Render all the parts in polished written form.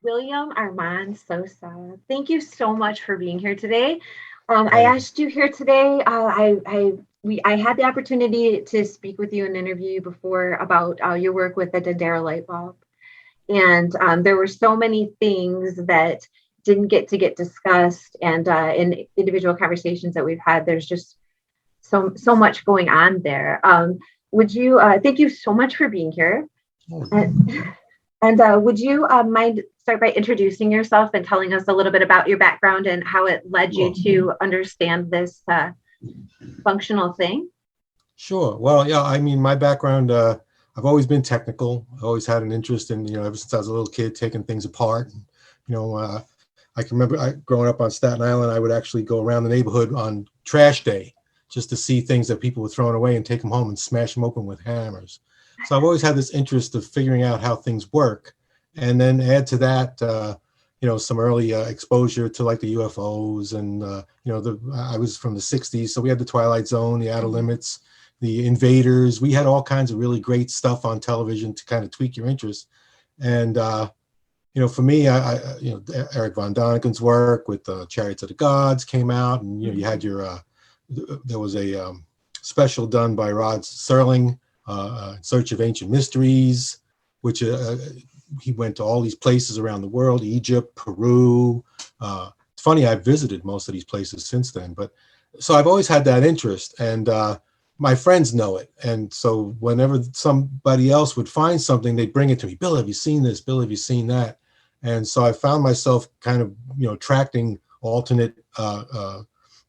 William Armand Sosa. Thank you so much for being here today. I Hey, asked you here today. I had the opportunity to speak with you and interview you before about your work with the Dendera light bulb, and there were so many things that didn't get discussed, and in individual conversations that we've had, there's just so much going on there. Would you thank you so much for being here. oh, And would you mind start by introducing yourself and telling us a little bit about your background and how it led you sure, to understand this functional thing? sure. Well, yeah, I mean, my background, I've always been technical. I always had an interest in, ever since I was a little kid, taking things apart. You know, I can remember growing up on Staten Island, I would actually go around the neighborhood on trash day just to see things that people were throwing away and take them home and smash them open with hammers. So I've always had this interest of figuring out how things work. And then add to that, some early exposure to like the UFOs and, I was from the 60s. So we had the Twilight Zone, the Outer Mhm. Limits, the Invaders. We had all kinds of really great stuff on television to kind of tweak your interest. And, for me, Eric von Daniken's work with Chariots of the Gods came out, and you had Mhm. your there was a special done by Rod Serling, in Search of Ancient Mysteries, which he went to all these places around the world, Egypt, Peru. It's funny, I've visited most of these places since then, but so I've always had that interest, and my friends know it. And so whenever somebody else would find something, they'd bring it to me. Bill, have you seen this? Bill, have you seen that? And so I found myself kind of, tracking alternate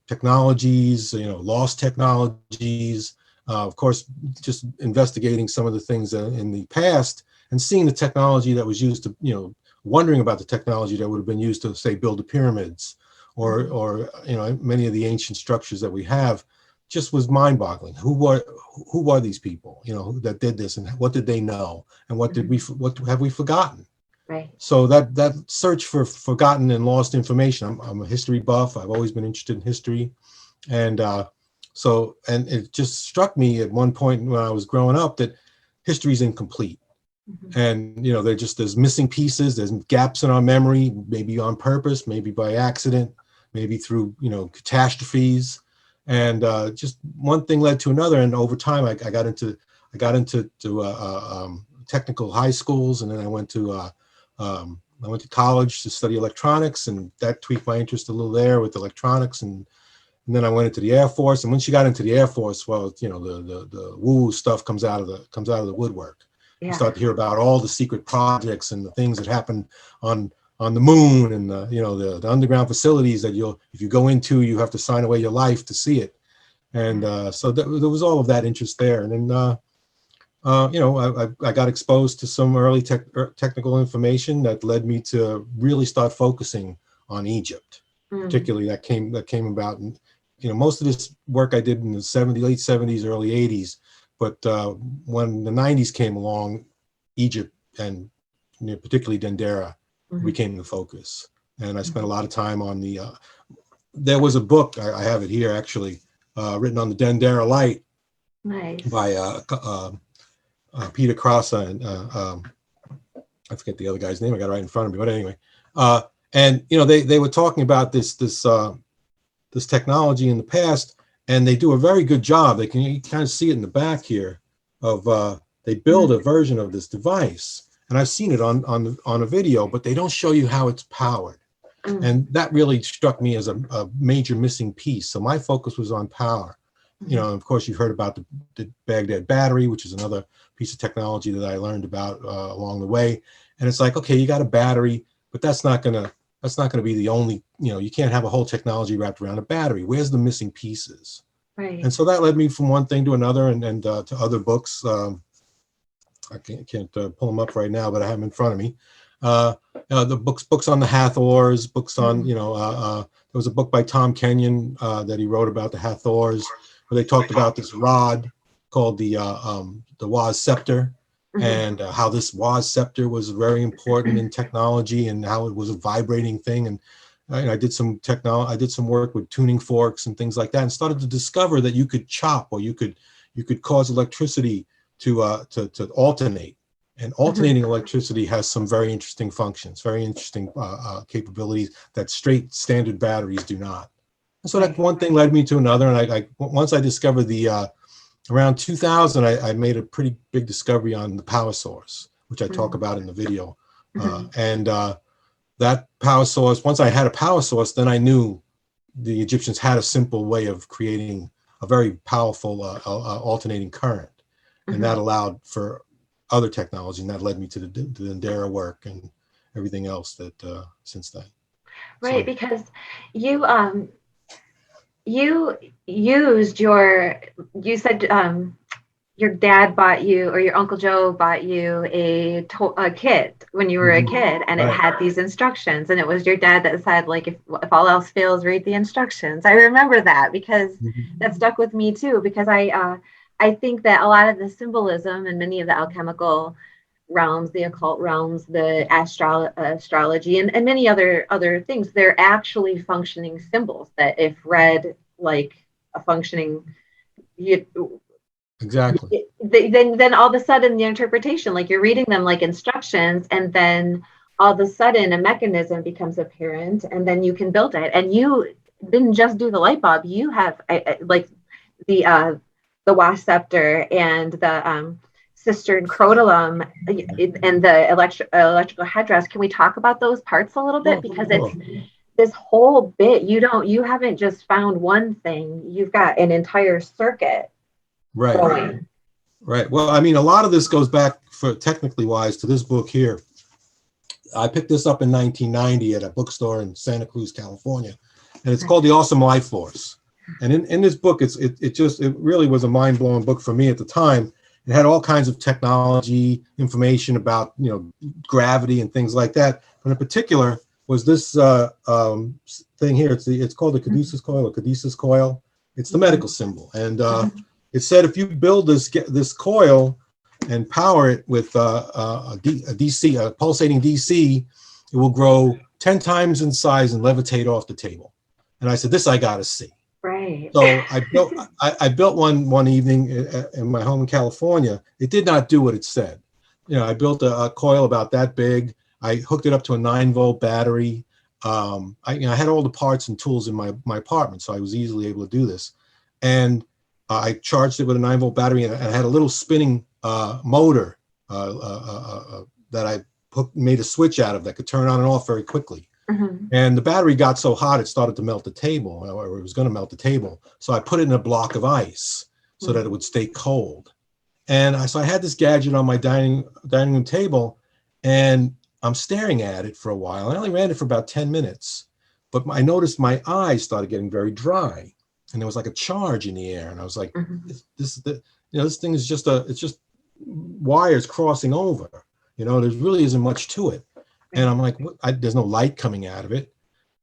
technologies, lost technologies. Of course, just investigating some of the things in the past and seeing the technology that was used to, wondering about the technology that would have been used to, say, build the pyramids, Mhm. or many of the ancient structures that we have. Just was mind-boggling. Who are these people, that did this, and what did they know, and Mhm. what have we forgotten? Right. So that search for forgotten and lost information. I'm a history buff. I've always been interested in history, and and it just struck me at one point when I was growing up that history is incomplete, Mhm. and there's missing pieces, there's gaps in our memory, maybe on purpose, maybe by accident, maybe through catastrophes, and just one thing led to another, and over time I got into technical high schools, and then I went to college to study electronics, and that tweaked my interest a little there with electronics, and then I went into the Air Force. And once you got into the Air Force, well, the woo stuff comes out of the woodwork. You Yeah. start to hear about all the secret projects and the things that happened on on the moon, and the underground facilities that if you go into, you have to sign away your life to see it. And so there was all of that interest there. And then I got exposed to some early technical information that led me to really start focusing on Egypt, Mm. particularly that came about. And most of this work I did in the late 70s, early 80s, but when the 90s came along, Egypt and particularly Dendera Mhm. became the focus. And I spent a Mhm. lot of time on there was a book, I have it here actually, written on the Dendera light Nice. by Peter Cross and I forget the other guy's name. I got it right in front of me, but anyway, uh, and they were talking about this technology in the past, and they do a very good job. You kind of see it in the back here of they build Mm. a version of this device, and I've seen it on a video, but they don't show you how it's powered, Mm. and that really struck me as a major missing piece. So my focus was on power. Mhm. Of course, you've heard about the Baghdad battery, which is another piece of technology that I learned about along the way. And it's like, okay, you got a battery, but that's not gonna be the only. You can't have a whole technology wrapped around a battery. Where's the missing pieces? And Right. so that led me from one thing to another, and to other books. I can't pull them up right now, but I have them in front of me. The books on the Hathors, books on Mhm. there was a book by Tom Kenyon that he wrote about the Hathors, where they talked about this rod called the Waz scepter, Mhm. and how this Waz scepter was very important in technology, and how it was a vibrating thing. And I did some work with tuning forks and things like that, and started to discover that you could chop, or you could cause electricity to alternate, And Mhm. alternating electricity has some very interesting functions, very interesting capabilities that straight standard batteries do not. And so that Right. one thing led me to another. And once I discovered around 2000, I made a pretty big discovery on the power source, which I talk Mhm. about in the video. Mhm. And that power source, once I had a power source, then I knew the Egyptians had a simple way of creating a very powerful alternating current. And that Mhm. allowed for other technology. And that led me to the Dendera work and everything else that since then. Right, So, because you you used your you said your dad bought you or your Uncle Joe bought you a kit when you were a mhm, kid, and it right. had these instructions, and it was your dad that said, like, if all else fails, read the instructions. I remember that because that Mhm. stuck with me too, because I think that a lot of the symbolism in many of the alchemical realms, the occult realms, the astrology, and many other things, they're actually functioning symbols that, if read like a functioning, you, Exactly. then all of a sudden the interpretation, like, you're reading them like instructions, and then all of a sudden a mechanism becomes apparent, and then you can build it. And you didn't just do the light bulb. You have like the wasp scepter and the cistern crotalum and the electrical headdress. Can we talk about those parts a little bit, Sure, because it's sure. this whole bit, you haven't just found one thing, you've got an entire circuit Right, going. right. Well, I mean, a lot of this goes back, for technically wise, to this book here. I picked this up in 1990 at a bookstore in Santa Cruz, California, and it's called The Awesome Life Force. And in this book, it really was a mind blowing book for me at the time. It had all kinds of technology information about gravity and things like that. But in particular, was this thing here. It's called the Caduceus coil or Caduceus coil. It's the medical symbol, and it said if you build this coil and power it with a DC, a pulsating DC, it will grow 10 times in size and levitate off the table. And I said, this I got to see. Right. So I built one evening in my home in California. It did not do what it said. I built a coil about that big. I hooked it up to a 9-volt battery. I had all the parts and tools in my apartment, so I was easily able to do this. And I charged it with a 9-volt battery, and I had a little spinning motor that I made a switch out of that could turn on and off very quickly. Mhm. And the battery got so hot, it started to melt the table, or it was going to melt the table. So I put it in a block of ice so that it would stay cold. And so I had this gadget on my dining room table, and I'm staring at it for a while. I only ran it for about 10 minutes, but I noticed my eyes started getting very dry, and there was like a charge in the air. And I was like, Mhm. this thing is it's just wires crossing over. There really isn't much to it. And Right. I'm like, there's no light coming out of it.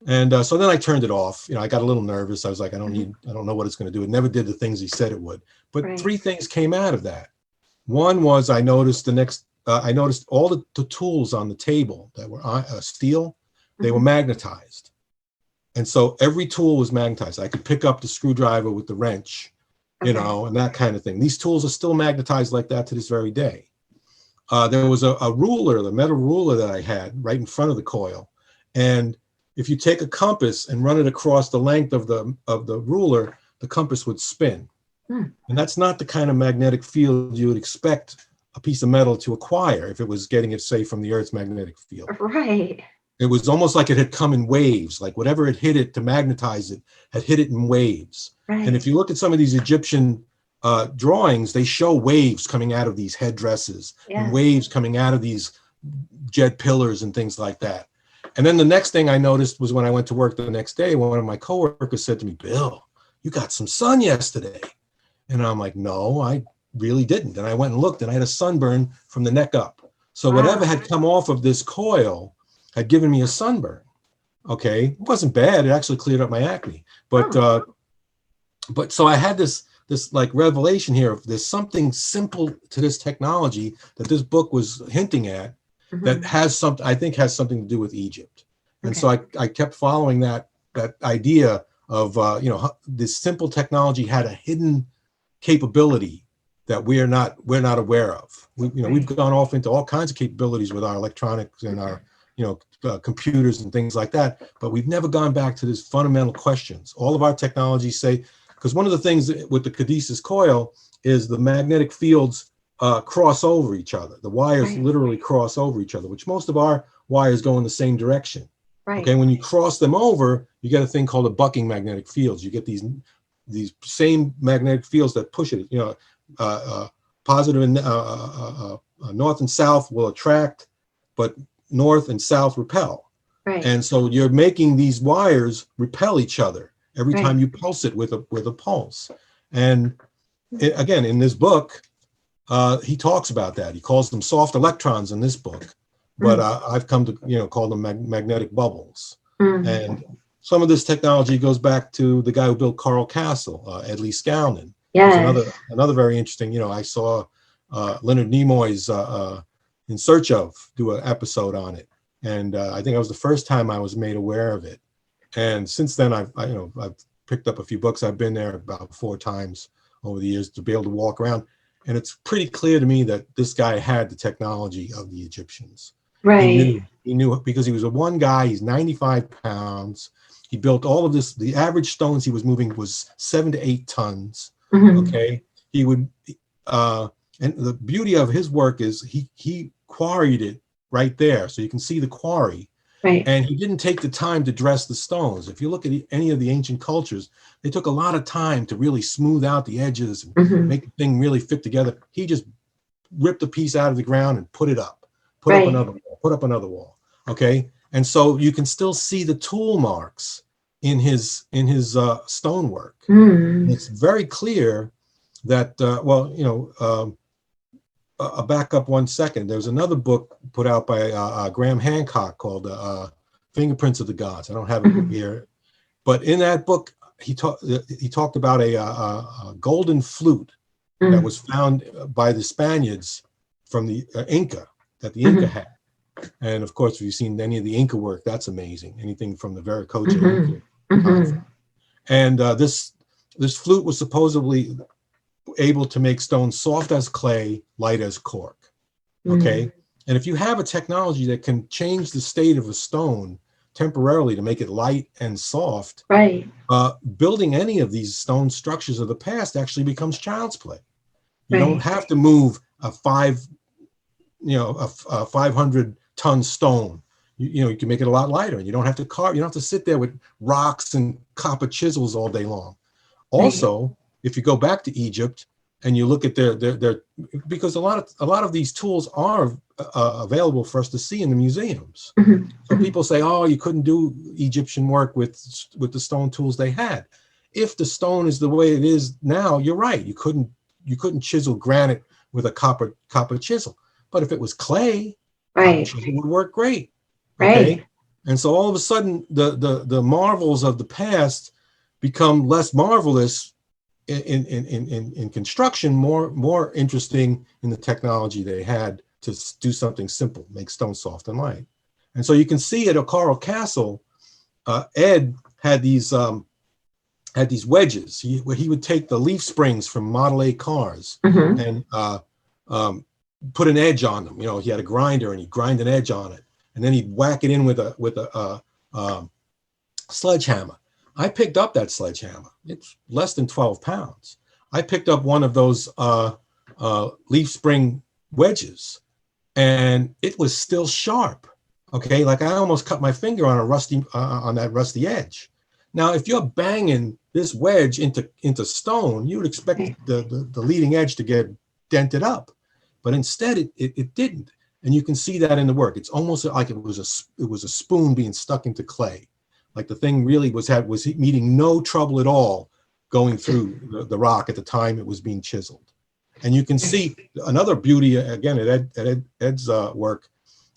And so then I turned it off. I got a little nervous. I was like, I Mhm. don't know what it's going to do. It never did the things he said it would. But Right. 3 things came out of that. One was I noticed I noticed all the tools on the table that were steel, they were Mhm. magnetized. And so every tool was magnetized. I could pick up the screwdriver with the wrench, Okay. and that kind of thing. These tools are still magnetized like that to this very day. There was a ruler, the metal ruler that I had right in front of the coil. And if you take a compass and run it across the length of the ruler, the compass would spin. Mm. And that's not the kind of magnetic field you would expect a piece of metal to acquire if it was getting it, say, from the Earth's magnetic field. Right. It was almost like it had come in waves, like whatever had hit it to magnetize it had hit it in waves. And if Right. you look at some of these Egyptian drawings, they show waves coming out of these headdresses and Yes. waves coming out of these jet pillars and things like that. And then the next thing I noticed was when I went to work the next day, one of my coworkers said to me, Bill, you got some sun yesterday. And I'm like, no, I really didn't. And I went and looked, and I had a sunburn from the neck up. So whatever Wow. had come off of this coil had given me a sunburn. Okay, it wasn't bad. It actually cleared up my acne. But Oh. but so I had this like revelation here of there's something simple to this technology that this book was hinting at that Mhm. has something, I think, has something to do with Egypt. And so Okay. I kept following that idea of this simple technology had a hidden capability that we're not aware of. We've gone off into all kinds of capabilities with our electronics and our computers and things like that, but we've never gone back to these fundamental questions. All of our technologies say, because one of the things with the cadesis coil is the magnetic fields cross over each other. The wires literally cross over each other, which most of our wires go in the same direction. Right. Okay, when you cross them over, you get a thing called a bucking magnetic fields. You get these same magnetic fields that push it. Positive and north and south will attract, but north and south repel. Right. And so you're making these wires repel each other every time you pulse it with a pulse. And again, in this book, he talks about that. He calls them soft electrons in this book, but I've come to call them magnetic bubbles. And some of this technology goes back to the guy who built Coral Castle, Edley Scownon. Yes. Another very interesting. I saw Leonard Nimoy's In Search Of do an episode on it, and I think that was the first time I was made aware of it. And since then, I've picked up a few books. I've been there about 4 times over the years to be able to walk around, and it's pretty clear to me that this guy had the technology of the Egyptians. Right. He knew because he was a one guy. He's 95 pounds. He built all of this. The average stones he was moving was 7 to 8 tons. Okay, he would, and the beauty of his work is he quarried it right there, so you can see the quarry. Right. And he didn't take the time to dress the stones. If you look at any of the ancient cultures, they took a lot of time to really smooth out the edges and make the thing really fit together. He just ripped a piece out of the ground and put it up, put up another wall, put up another wall. Okay, and so you can still see the tool marks in his stonework. It's very clear that back up 1 second. There's another book put out by Graham Hancock called Fingerprints of the Gods. I don't have it here, but in that book he talked about a golden flute that was found by the Spaniards from the Inca, that the Inca had. And of course, if you've seen any of the Inca work, that's amazing. Anything from the Viracocha Inca. And this flute was supposedly able to make stone soft as clay, light as cork. Okay. And if you have a technology that can change the state of a stone temporarily to make it light and soft, building any of these stone structures of the past actually becomes child's play. You don't have to move a 500-ton stone. You can make it a lot lighter, and you don't have to carve. You don't have to sit there with rocks and copper chisels all day long. Also, if you go back to Egypt and you look at their because a lot of these tools are available for us to see in the museums. So people say, oh, you couldn't do Egyptian work with the stone tools they had. If the stone is the way it is now, you're right. You couldn't chisel granite with a copper chisel. But if it was clay, copper chisel would work great. Okay. And so all of a sudden the marvels of the past become less marvelous in construction, more interesting in the technology they had to do something simple, make stone soft and light. And so you can see at Coral Castle, Ed had these wedges where he would take the leaf springs from Model A cars and put an edge on them. He had a grinder and he'd grind an edge on it, and then he'd whack it in with a sledgehammer. I picked up that sledgehammer. It's less than 12 pounds. I picked up one of those leaf spring wedges, and it was still sharp. Okay, like I almost cut my finger on that rusty edge. Now, if you're banging this wedge into stone, you would expect the leading edge to get dented up, but instead it didn't. And you can see that in the work. It's almost like it was a spoon being stuck into clay. Like the thing really was meeting no trouble at all going through the rock at the time it was being chiseled. And you can see another beauty again at Ed's work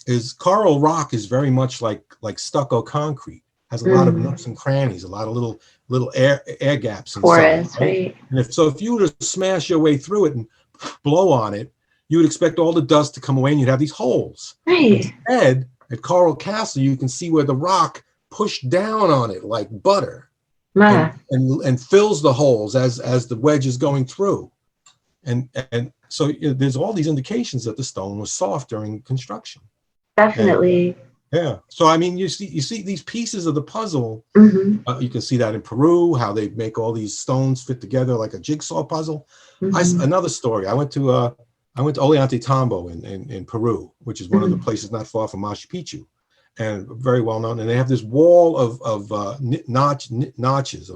is coral rock is very much like stucco concrete. Has a lot of nooks and crannies, a lot of little air gaps inside. Right? And if you were to smash your way through it and blow on it, you would expect all the dust to come away and you'd have these holes. Instead, at Coral Castle, you can see where the rock pushed down on it like butter and fills the holes as the wedge is going through. And so there's all these indications that the stone was soft during construction. Definitely. Yeah. So I mean, you see these pieces of the puzzle. Mm-hmm. You can see that in Peru, how they make all these stones fit together like a jigsaw puzzle. Mm-hmm. Another story. I went to Ollantaytambo in Peru, which is one of the places not far from Machu Picchu, and very well known. And they have this wall of notches,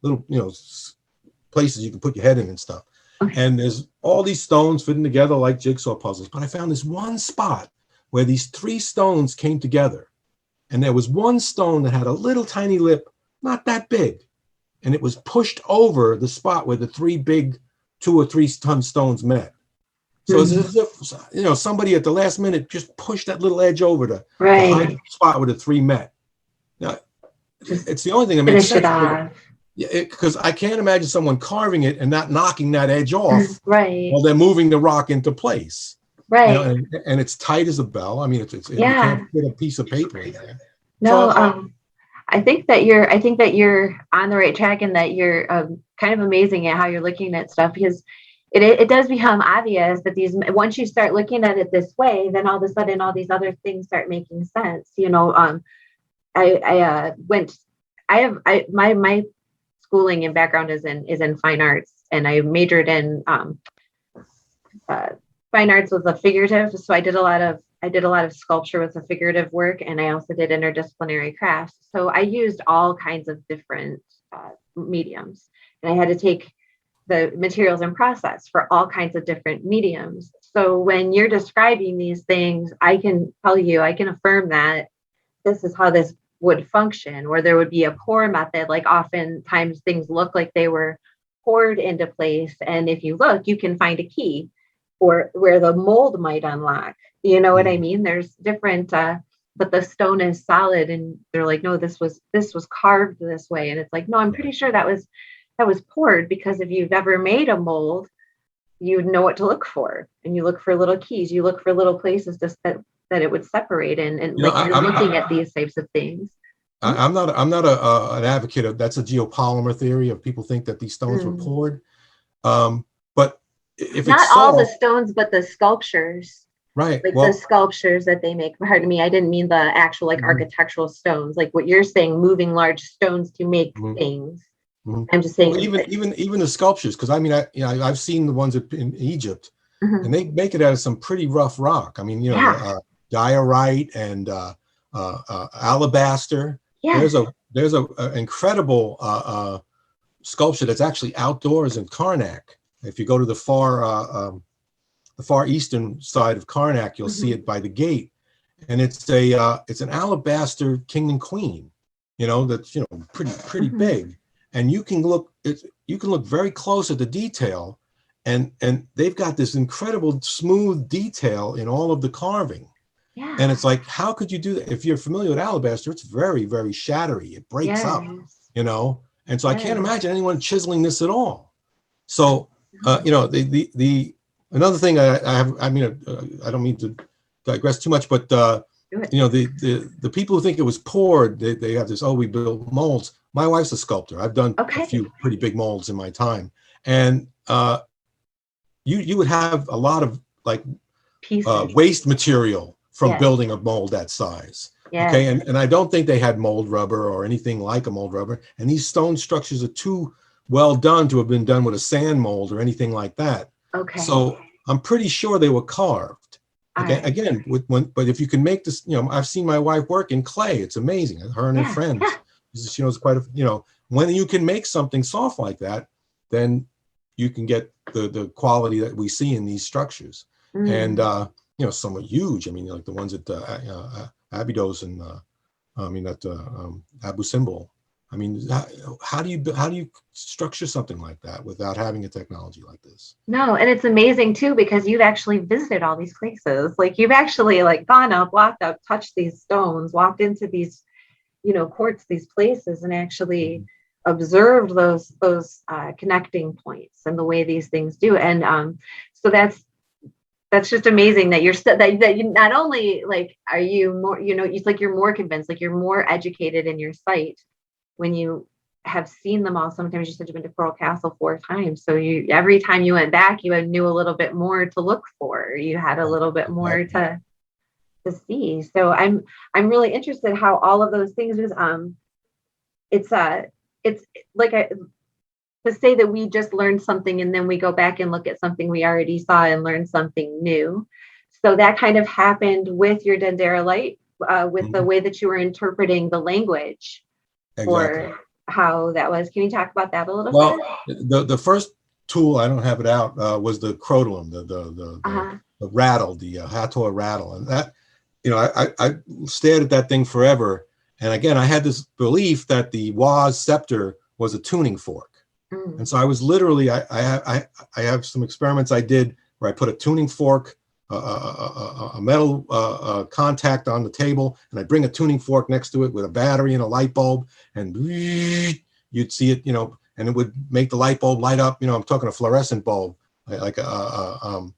little places you can put your head in and stuff. Okay. And there's all these stones fitting together like jigsaw puzzles. But I found this one spot where these three stones came together. And there was one stone that had a little tiny lip, not that big. And it was pushed over the spot where the three big 2 or 3 ton stones met. So it's as if, somebody at the last minute just pushed that little edge over to hide the spot where the three met. Now, it's the only thing that makes sense. Because I can't imagine someone carving it and not knocking that edge off while they're moving the rock into place. Right. And it's tight as a bell. I mean, you can't put a piece of paper in there. No, so, I think that you're on the right track, and that you're kind of amazing at how you're looking at stuff, because it does become obvious that once you start looking at it this way, then all of a sudden all these other things start making sense. My schooling and background is in fine arts, and I majored in fine arts with a figurative. So I did a lot of sculpture with a figurative work, and I also did interdisciplinary crafts. So I used all kinds of different mediums, and I had to take the materials and process for all kinds of different mediums. So when you're describing these things, I can affirm that this is how this would function, or there would be a pour method. Like oftentimes things look like they were poured into place, and if you look, you can find a key or where the mold might unlock. You know what I mean? There's different, but the stone is solid, and they're like, no, this was carved this way, and it's like, no, I'm pretty sure that was poured, because if you've ever made a mold, you know what to look for, and you look for little keys, you look for little places just that it would separate, and you're looking at these types of things. I'm not an advocate of that's a geopolymer theory of people think that these stones were poured, but if not it's all the stones, but the sculptures, right? Like the sculptures that they make. Pardon me, I didn't mean the actual architectural stones, like what you're saying, moving large stones to make things. I'm just saying, even the sculptures, because I mean, I've seen the ones in Egypt, and they make it out of some pretty rough rock. I mean, diorite and alabaster. Yeah. There's a incredible sculpture that's actually outdoors in Karnak. If you go to the far eastern side of Karnak, you'll see it by the gate, and it's an alabaster king and queen, that's pretty big. And you can look very close at the detail, and they've got this incredible smooth detail in all of the carving. Yeah. And it's like, how could you do that? If you're familiar with alabaster, it's very, very shattery. It breaks up, And so I can't imagine anyone chiseling this at all. So, the another thing I don't mean to digress too much, but the people who think it was poured, they have this, we built molds. My wife's a sculptor. I've done a few pretty big molds in my time. And you would have a lot of waste material from building a mold that size. Yeah. Okay. And I don't think they had mold rubber or anything like a mold rubber. And these stone structures are too well done to have been done with a sand mold or anything like that. Okay. So I'm pretty sure they were carved. Okay. Right. Again, but if you can make this, I've seen my wife work in clay. It's amazing. Her and her friends. Yeah. She knows quite when you can make something soft like that, then you can get the quality that we see in these structures. And somewhat huge. I mean, like the ones at Abydos and Abu Simbel. I mean, how do you structure something like that without having a technology like this? No, and it's amazing too, because you've actually visited all these places. Like you've actually gone up, walked up, touched these stones, walked into these, courts, these places, and actually observed those connecting points and the way these things do. And so that's just amazing that that you not only are you more, it's like you're more convinced, like you're more educated in your sight when you have seen them all. Sometimes you said you've been to Coral Castle 4 times. So every time you went back, you knew a little bit more to look for. You had a little bit more to see. So I'm really interested how all of those things is it's like to say that we just learned something and then we go back and look at something we already saw and learn something new. So that kind of happened with your Dendera light, with the way that you were interpreting the language, Exactly. or how that was. Can you talk about that a little Well, bit? the first tool, I don't have it out, was the crotalum, the rattle, the Hathor rattle, and that, I stared at that thing forever. And again, I had this belief that the Waz scepter was a tuning fork. And so I was literally, I have some experiments I did where I put a tuning fork, a metal contact on the table, and I bring a tuning fork next to it with a battery and a light bulb, and you'd see it, and it would make the light bulb light up. I'm talking a fluorescent bulb, like a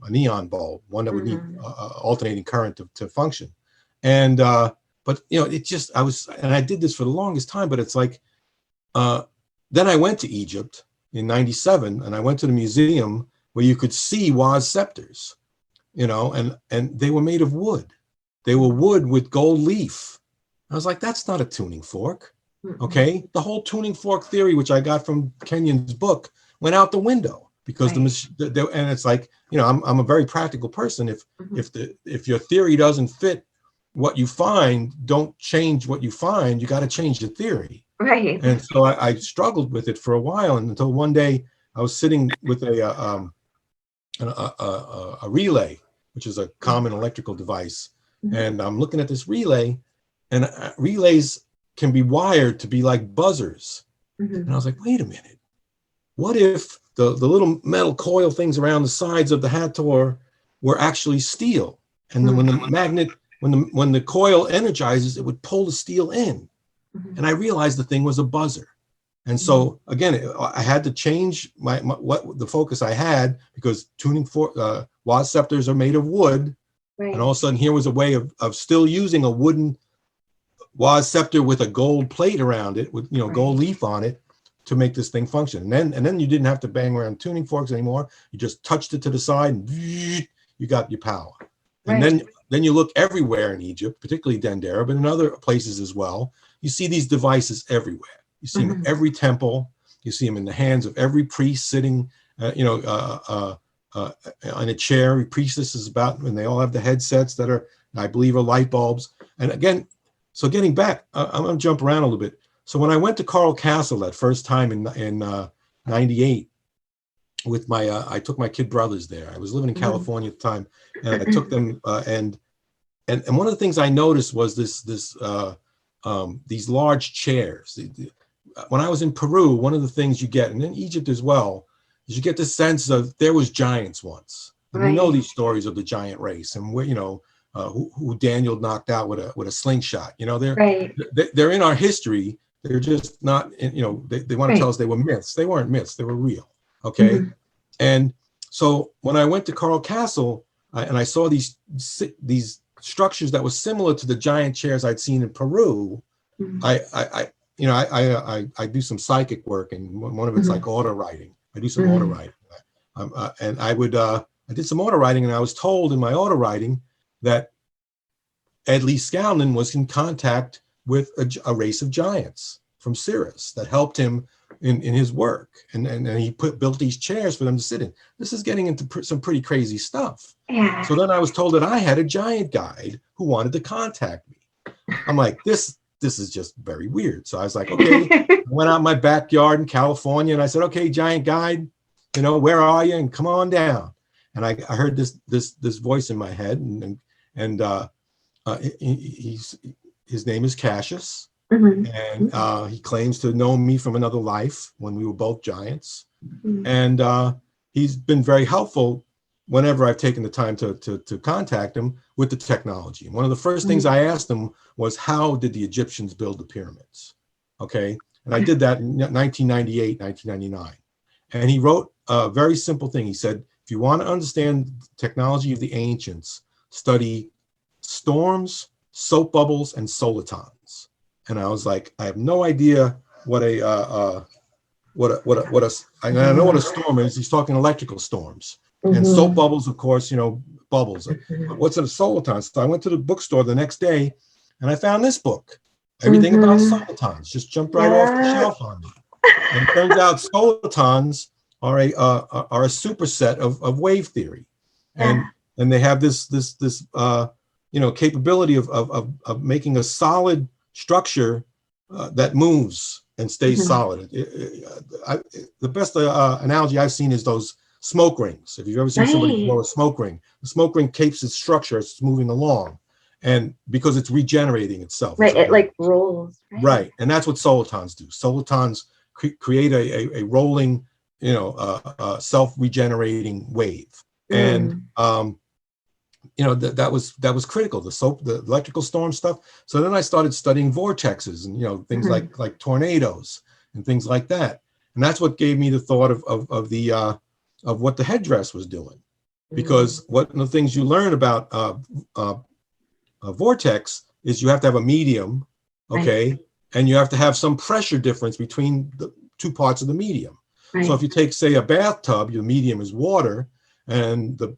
neon bulb, one that would need alternating current to function. And but it just, and I did this for the longest time, but it's like, then I went to Egypt in '97, and I went to the museum where you could see Waz scepters, and they were made of wood. They were wood with gold leaf. I was like, that's not a tuning fork. Okay. The whole tuning fork theory, which I got from Kenyon's book, went out the window because and it's like, I'm a very practical person. If your theory doesn't fit what you find, don't change what you find. You got to change the theory. Right. And so I struggled with it for a while, and until one day I was sitting with a relay, which is a common electrical device, and I'm looking at this relay, and relays can be wired to be like buzzers. And I was like, wait a minute, what if the little metal coil things around the sides of the Hathor were actually steel, and then when the magnet, when the coil energizes, it would pull the steel in. And I realized the thing was a buzzer. And so again, I had to change what the focus I had, because tuning for Waz scepters are made of wood. And all of a sudden here was a way of still using a wooden Waz scepter with a gold plate around it, with gold leaf on it, to make this thing function. And then you didn't have to bang around tuning forks anymore. You just touched it to the side and you got your power. And then you look everywhere in Egypt, particularly Dendera, but in other places as well. You see these devices everywhere. You see them in every temple. You see them in the hands of every priest sitting, on a chair. Priestesses about, and they all have the headsets that are, I believe, are light bulbs. And again, so getting back, I'm going to jump around a little bit. So when I went to Coral Castle that first time in '98, with I took my kid brothers there. I was living in California at the time, and I took them, and one of the things I noticed was these large chairs. When I was in Peru, one of the things you get, and in Egypt as well, is you get the sense of there was giants once. And we know these stories of the giant race, and where who Daniel knocked out with a slingshot. They're in our history. They're just not. They want to tell us they were myths. They weren't myths. They were real. Okay. And so when I went to Coral Castle, and I saw these structures that were similar to the giant chairs I'd seen in Peru, I do some psychic work, and one of it's like auto writing. I do some auto writing, and I did some auto writing, and I was told in my auto writing that Ed Lee Scanlon was in contact with a race of giants from Cirrus that helped him in his work, and he built these chairs for them to sit in. This is getting into some pretty crazy stuff. So then I was told that I had a giant guide who wanted to contact me. I'm like, this is just very weird. So I was like, okay. I went out in my backyard in California, and I said, okay, giant guide, where are you? And come on down. And I heard this voice in my head, and his name is Cassius. And he claims to know me from another life when we were both giants. And he's been very helpful whenever I've taken the time to contact him with the technology. And one of the first things I asked him was, how did the Egyptians build the pyramids? Okay. And I did that in 1998, 1999. And he wrote a very simple thing. He said, if you want to understand the technology of the ancients, study storms, soap bubbles, and solitons. and I was like, I have no idea what I know what a storm is. He's talking electrical storms and soap bubbles, of course, bubbles. But what's a soliton? So I went to the bookstore the next day and I found this book, Everything About Solitons, just jumped right off the shelf on me. And it turns out solitons are a superset of wave theory, and they have this capability of making a solid structure that moves and stays solid. The best analogy I've seen is those smoke rings. If you've ever seen somebody blow a smoke ring, the smoke ring keeps its structure as it's moving along, and because it's regenerating itself. Right, it like rolls. Right, and that's what solitons do. Solitons create a rolling, self-regenerating wave, and that was critical. The electrical storm stuff. So then I started studying vortexes and things like tornadoes and things like that, and that's what gave me the thought of what the headdress was doing, because one of the things you learn about a vortex is you have to have a medium, okay, and you have to have some pressure difference between the two parts of the medium. So if you take, say, a bathtub, your medium is water, and the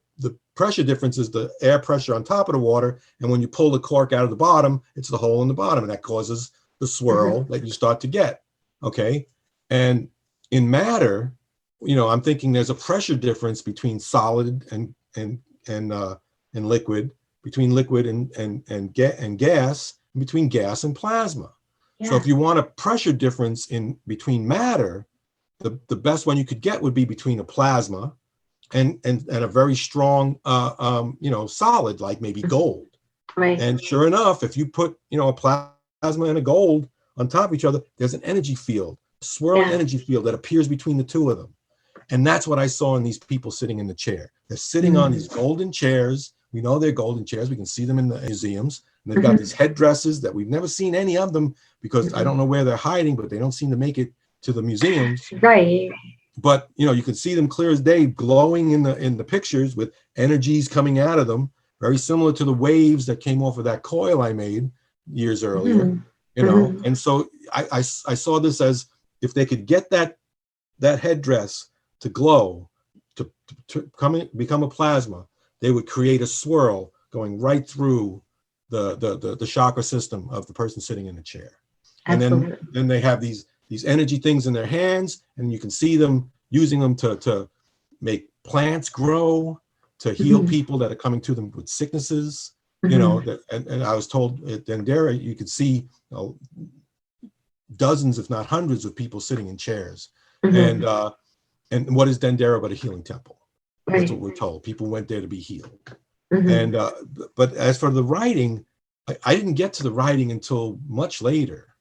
pressure difference is the air pressure on top of the water, and when you pull the cork out of the bottom, it's the hole in the bottom, and that causes the swirl that you start to get, okay? And in matter, I'm thinking there's a pressure difference between solid and liquid, between liquid and gas, and between gas and plasma. Yeah. So if you want a pressure difference in between matter, the best one you could get would be between a plasma and a very strong solid, like maybe gold. Right. And sure enough, if you put a plasma and a gold on top of each other, there's an energy field, a swirling energy field that appears between the two of them. And that's what I saw in these people sitting in the chair. They're sitting on these golden chairs. We know they're golden chairs. We can see them in the museums. And they've got these headdresses that we've never seen any of them, because I don't know where they're hiding, but they don't seem to make it to the museums. Right. But you can see them clear as day, glowing in the pictures with energies coming out of them, very similar to the waves that came off of that coil I made years earlier. And so I saw this as, if they could get that headdress to glow, to become a plasma, they would create a swirl going right through the chakra system of the person sitting in the chair. Absolutely. And then they have these energy things in their hands, and you can see them using them to make plants grow, to heal people that are coming to them with sicknesses. And I was told at Dendera, you could see dozens, if not hundreds, of people sitting in chairs. And what is Dendera but a healing temple? That's what we're told. People went there to be healed. And but as for the writing, I didn't get to the writing until much later,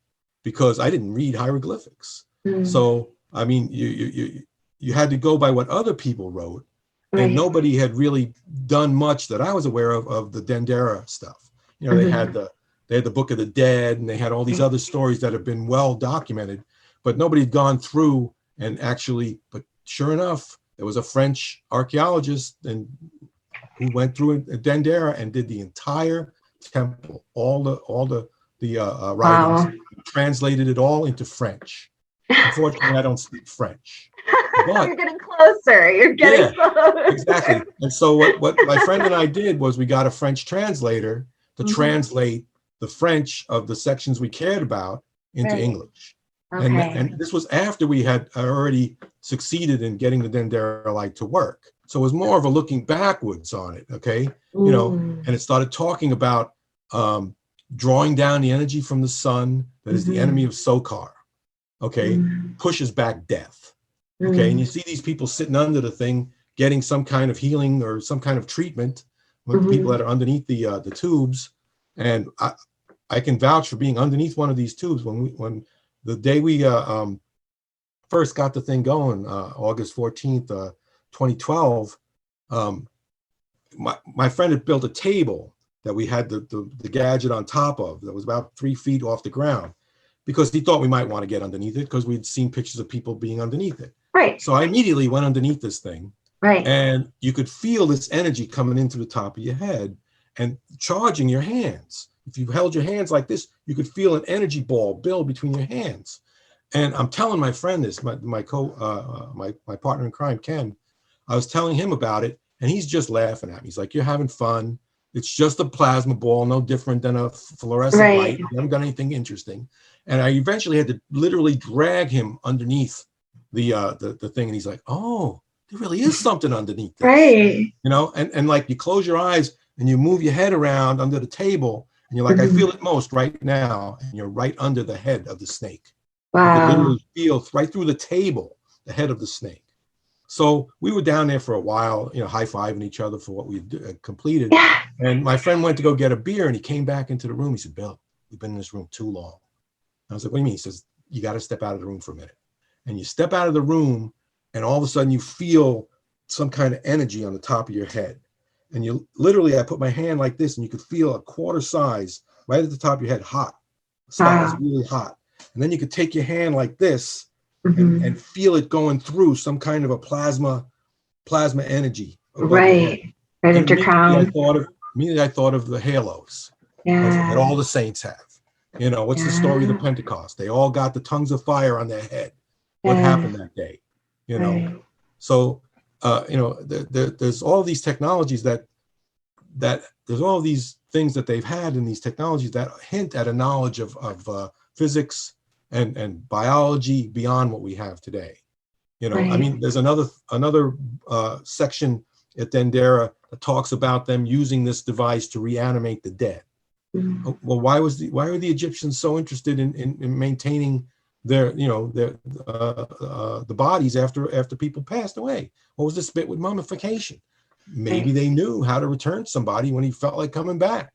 because I didn't read hieroglyphics. So I mean, you had to go by what other people wrote, and nobody had really done much that I was aware of the Dendera stuff. They had the Book of the Dead, and they had all these other stories that have been well documented, but nobody had gone through and actually. But sure enough, there was a French archaeologist who went through Dendera and did the entire temple, all the writings, translated it all into French. Unfortunately, I don't speak French. But you're getting closer. You're getting closer. Exactly. And so what my friend and I did was we got a French translator to translate the French of the sections we cared about into English. Okay. And this was after we had already succeeded in getting the Dendera light to work. So it was more of a looking backwards on it, okay? And it started talking about drawing down the energy from the sun that is the enemy of Sokar, okay? Pushes back death, okay? And you see these people sitting under the thing, getting some kind of healing or some kind of treatment with people that are underneath the tubes. And I can vouch for being underneath one of these tubes when the day we first got the thing going, August 14th, 2012, my friend had built a table that we had the gadget on top of that was about 3 feet off the ground, because he thought we might want to get underneath it, because we'd seen pictures of people being underneath it. Right. So I immediately went underneath this thing. Right. And you could feel this energy coming into the top of your head. and charging your hands. If you held your hands like this, you could feel an energy ball build between your hands. And I'm telling my friend this, my partner in crime, Ken. I was telling him about it, and he's just laughing at me. He's like, "You're having fun. It's just a plasma ball, no different than a fluorescent light. You haven't done anything interesting." And I eventually had to literally drag him underneath the thing, and he's like, "Oh, there really is something underneath this." Right. You know, and like you close your eyes and you move your head around under the table, and you're like, "I feel it most right now," and you're right under the head of the snake. You could Wow. literally feel right through the table, the head of the snake. So we were down there for a while, you know, high-fiving each other for what we completed. Yeah. And my friend went to go get a beer, and he came back into the room. He said, "Bill, we've been in this room too long." I was like, "What do you mean?" He says, "You got to step out of the room for a minute." And you step out of the room, and all of a sudden you feel some kind of energy on the top of your head. And you literally, I put my hand like this, and you could feel a quarter size right at the top of your head, hot. The spot was really hot. And then you could take your hand like this and feel it going through some kind of a plasma energy above your head. Right And into crown. immediately I thought of the halos that Yeah. all the saints have. You know, what's the story of the Pentecost? They all got the tongues of fire on their head. What happened that day? You know, so you know, there's all these technologies that there's all these things that they've had in these technologies that hint at a knowledge of physics and biology beyond what we have today. You know, I mean, there's another section at Dendera that talks about them using this device to reanimate the dead. Well, why were the Egyptians so interested in maintaining their, you know, the bodies after people passed away? What was this bit with mummification? Maybe they knew how to return somebody when he felt like coming back.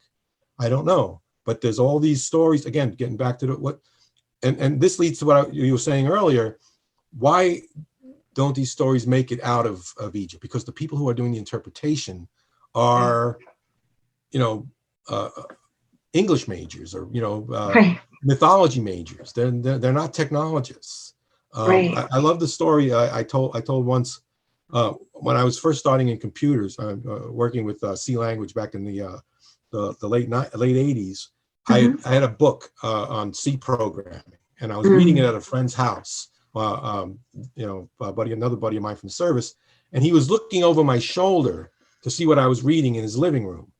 I don't know, but there's all these stories. Again, getting back to and this leads to what you were saying earlier. Why don't these stories make it out of Egypt? Because the people who are doing the interpretation are, you know, English majors or, you know, mythology majors. They're not technologists. I love the story I told once when I was first starting in computers, working with C language back in the late 80s. I had a book on C programming, and I was reading it at a friend's house. You know, another buddy of mine from the service, and he was looking over my shoulder to see what I was reading in his living room.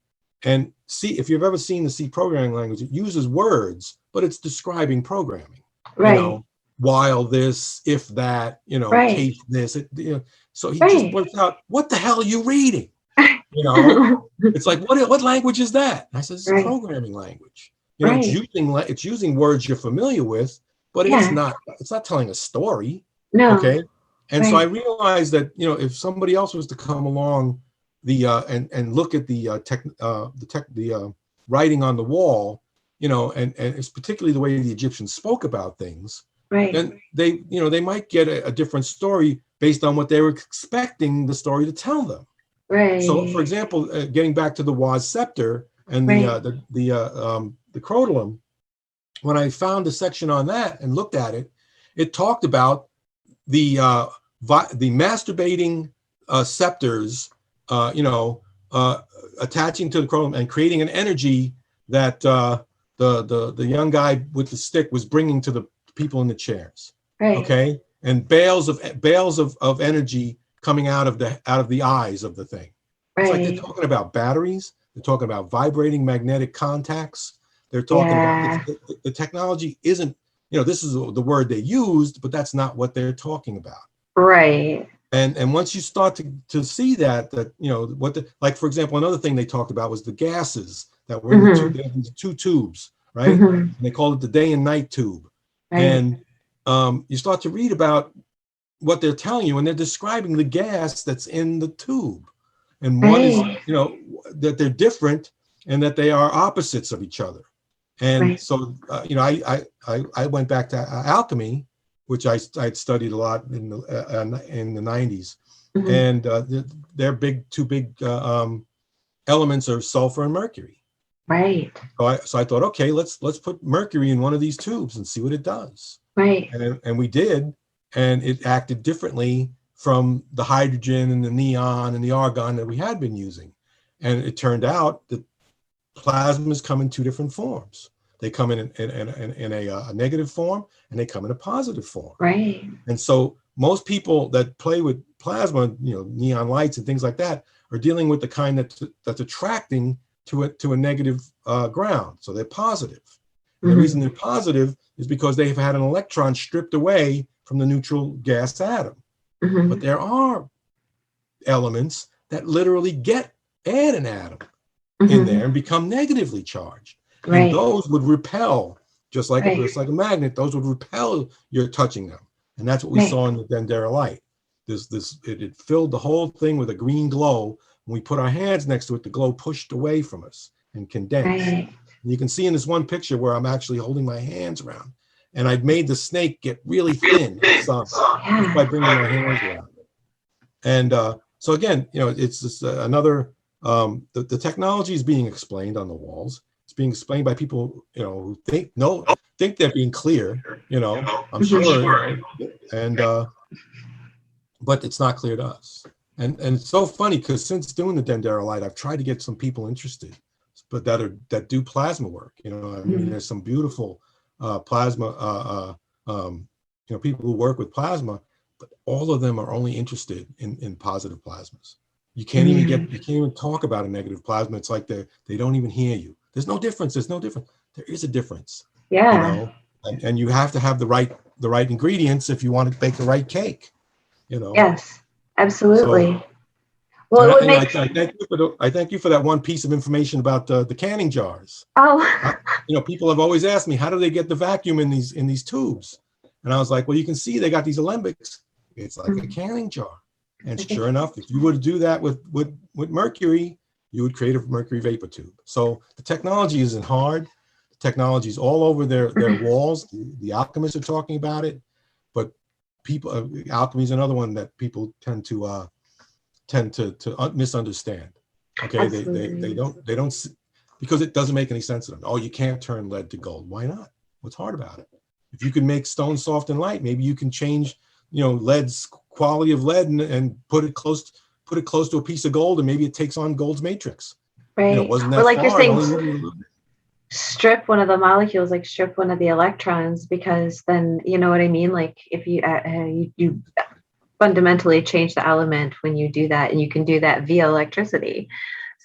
And see, if you've ever seen the C programming language, it uses words, but it's describing programming. You know, while this, if that, you know, case this, you know. So he just blurts out, "What the hell are you reading?" You know, it's like, what language is that? And I said, "It's a programming language. You know, it's using words you're familiar with, but it's not telling a story." No. Okay. And so I realized that, you know, if somebody else was to come along and look at the writing on the wall, you know, and it's particularly the way the Egyptians spoke about things, then they, you know, they might get a different story based on what they were expecting the story to tell them. So, for example, getting back to the Waz scepter and the crotalum, when I found a section on that and looked at it, it talked about the masturbating scepters, you know, attaching to the crotalum and creating an energy that the young guy with the stick was bringing to the people in the chairs. Okay, and bales of energy coming out of the eyes of the thing. It's like they're talking about batteries. They're talking about vibrating magnetic contacts. They're talking about the technology isn't, you know, this is the word they used, but that's not what they're talking about. And once you start to see that, you know, like, for example, another thing they talked about was the gases that were in these two tubes, right? And they called it the day and night tube. And you start to read about what they're telling you, and they're describing the gas that's in the tube, and what is, you know, that they're different and that they are opposites of each other. And so, you know, I went back to alchemy, which I'd studied a lot in the 90s, and their two big elements are sulfur and mercury. So I thought, okay, let's put mercury in one of these tubes and see what it does. And we did, and it acted differently from the hydrogen and the neon and the argon that we had been using. And it turned out that plasmas come in two different forms. They come in a negative form, and they come in a positive form. Right. And so most people that play with plasma, neon lights and things like that, are dealing with the kind that's attracting to a negative ground. So they're positive. And the reason they're positive is because they've had an electron stripped away from the neutral gas atom. But there are elements that literally add an atom in there and become negatively charged. Right. And those would repel, just like a magnet, those would repel you're touching them. And that's what we saw in the Dendera light. It filled the whole thing with a green glow. When we put our hands next to it, the glow pushed away from us and condensed. And you can see in this one picture where I'm actually holding my hands around, and I've made the snake get really thin just by bringing my hands around it. And so again, it's just another, the technology is being explained on the walls. It's being explained by people, who think they're being clear, I'm sure, but it's not clear to us. And it's so funny because since doing the Dendera light, I've tried to get some people interested, but that do plasma work. I mean, there's some beautiful plasma, people who work with plasma, but all of them are only interested in positive plasmas. You can't even talk about a negative plasma. It's like they don't even hear you. There's no difference. There is a difference. Yeah. And you have to have the right ingredients if you want to bake the right cake. Yes, absolutely. So, well, it would I thank you for that one piece of information about the canning jars. Oh. People have always asked me, how do they get the vacuum in these tubes? And I was like, well, you can see they got these alembics. It's like a canning jar. And sure enough, if you were to do that with mercury, you would create a mercury vapor tube. So the technology isn't hard. The technology is all over their walls. The alchemists are talking about it, but alchemy is another one that people tend to misunderstand. Okay, they don't because it doesn't make any sense to them. Oh, you can't turn lead to gold. Why not? What's hard about it? If you can make stone soft and light, maybe you can change lead's quality of lead and put it close to a piece of gold, and maybe it takes on gold's matrix. Right. Wasn't that or like far, you're saying, strip one of the molecules, like strip one of the electrons, because then you know what I mean. Like if you fundamentally change the element when you do that, and you can do that via electricity.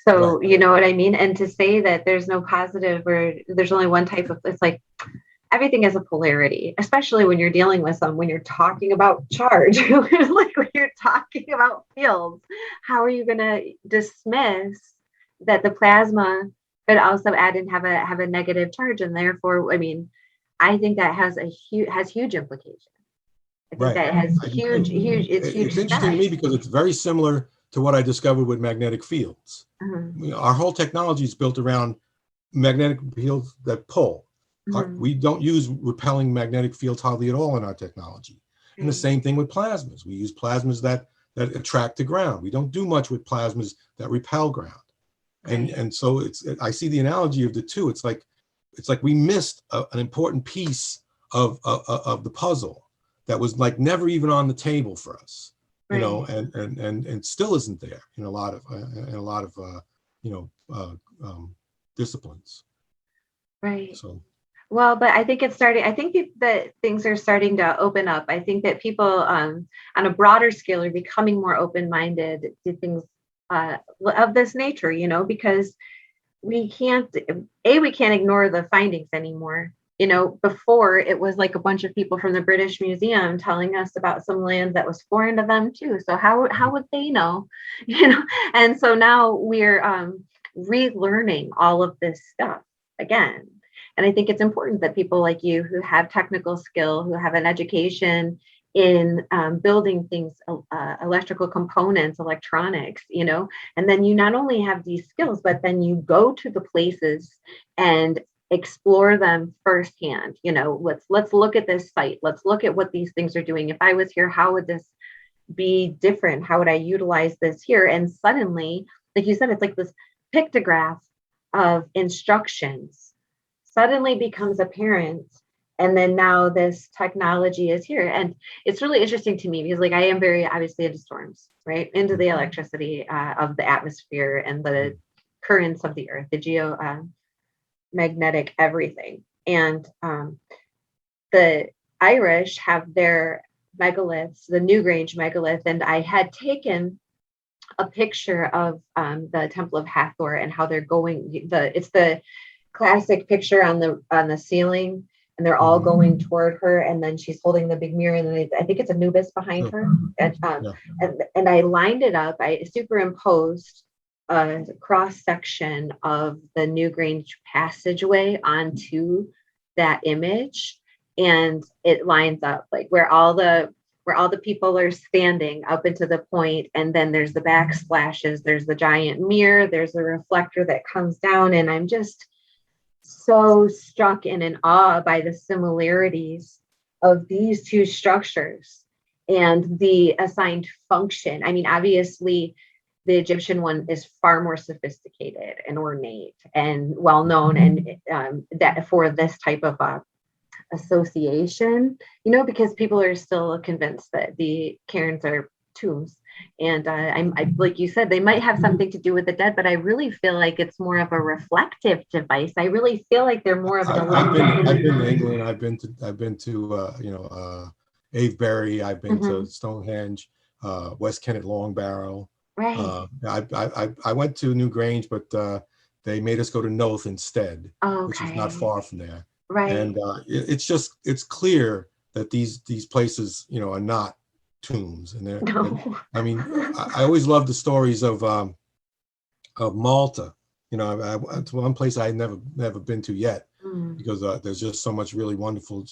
So you know what I mean. And to say that there's no positive or there's only one type of, it's like everything has a polarity, especially when you're dealing with when you're talking about charge, like when you're talking about fields. How are you going to dismiss that the plasma could also add and have a negative charge? And therefore, I mean, I think that has huge implications. I think that has huge. It's interesting to me because it's very similar to what I discovered with magnetic fields. Our whole technology is built around magnetic fields that pull. We don't use repelling magnetic fields hardly at all in our technology. And the same thing with plasmas. We use plasmas that attract to ground. We don't do much with plasmas that repel ground. And so I see the analogy of the two. It's like we missed an important piece of the puzzle that was like never even on the table for us, and still isn't there in a lot of disciplines. Right. So. Well, but I think it's starting. I think that things are starting to open up. I think that people on a broader scale are becoming more open-minded to things of this nature, because we can't ignore the findings anymore. Before it was like a bunch of people from the British Museum telling us about some land that was foreign to them too. So how would they know? And so now we're relearning all of this stuff again. And I think it's important that people like you who have technical skill, who have an education in building things, electrical components, electronics, and then you not only have these skills, but then you go to the places and explore them firsthand. Let's look at this site. Let's look at what these things are doing. If I was here, how would this be different? How would I utilize this here? And suddenly, like you said, it's like this pictograph of instructions suddenly becomes apparent. And then now this technology is here. And it's really interesting to me because like I am very obviously into storms, right? Into the electricity of the atmosphere and the currents of the earth, the geomagnetic everything. And the Irish have their megaliths, the Newgrange megalith, and I had taken a picture of the Temple of Hathor and how they're going. It's the classic picture on the ceiling, and they're all going toward her, and then she's holding the big mirror, and then I think it's Anubis behind her, and I lined it up. I superimposed a cross section of the Newgrange passageway onto that image, and it lines up like where all the people are standing up into the point, and then there's the backsplashes, there's the giant mirror, there's a reflector that comes down, and I'm just so struck and in awe by the similarities of these two structures and the assigned function. I mean, obviously, the Egyptian one is far more sophisticated and ornate and well known, and that for this type of association, because people are still convinced that the cairns are tombs. And I like you said, they might have something to do with the dead, but I really feel like it's more of a reflective device. I really feel like they're more of an. I've been to England. I've been to Avebury. I've been to Stonehenge, West Kennet Long Barrow. Right. I went to Newgrange, but they made us go to Noath instead, which is not far from there. Right. And it's clear that these places, are not tombs, and they're. No. I mean, I always love the stories of Malta. It's one place I've never been to yet, because there's just so much really wonderful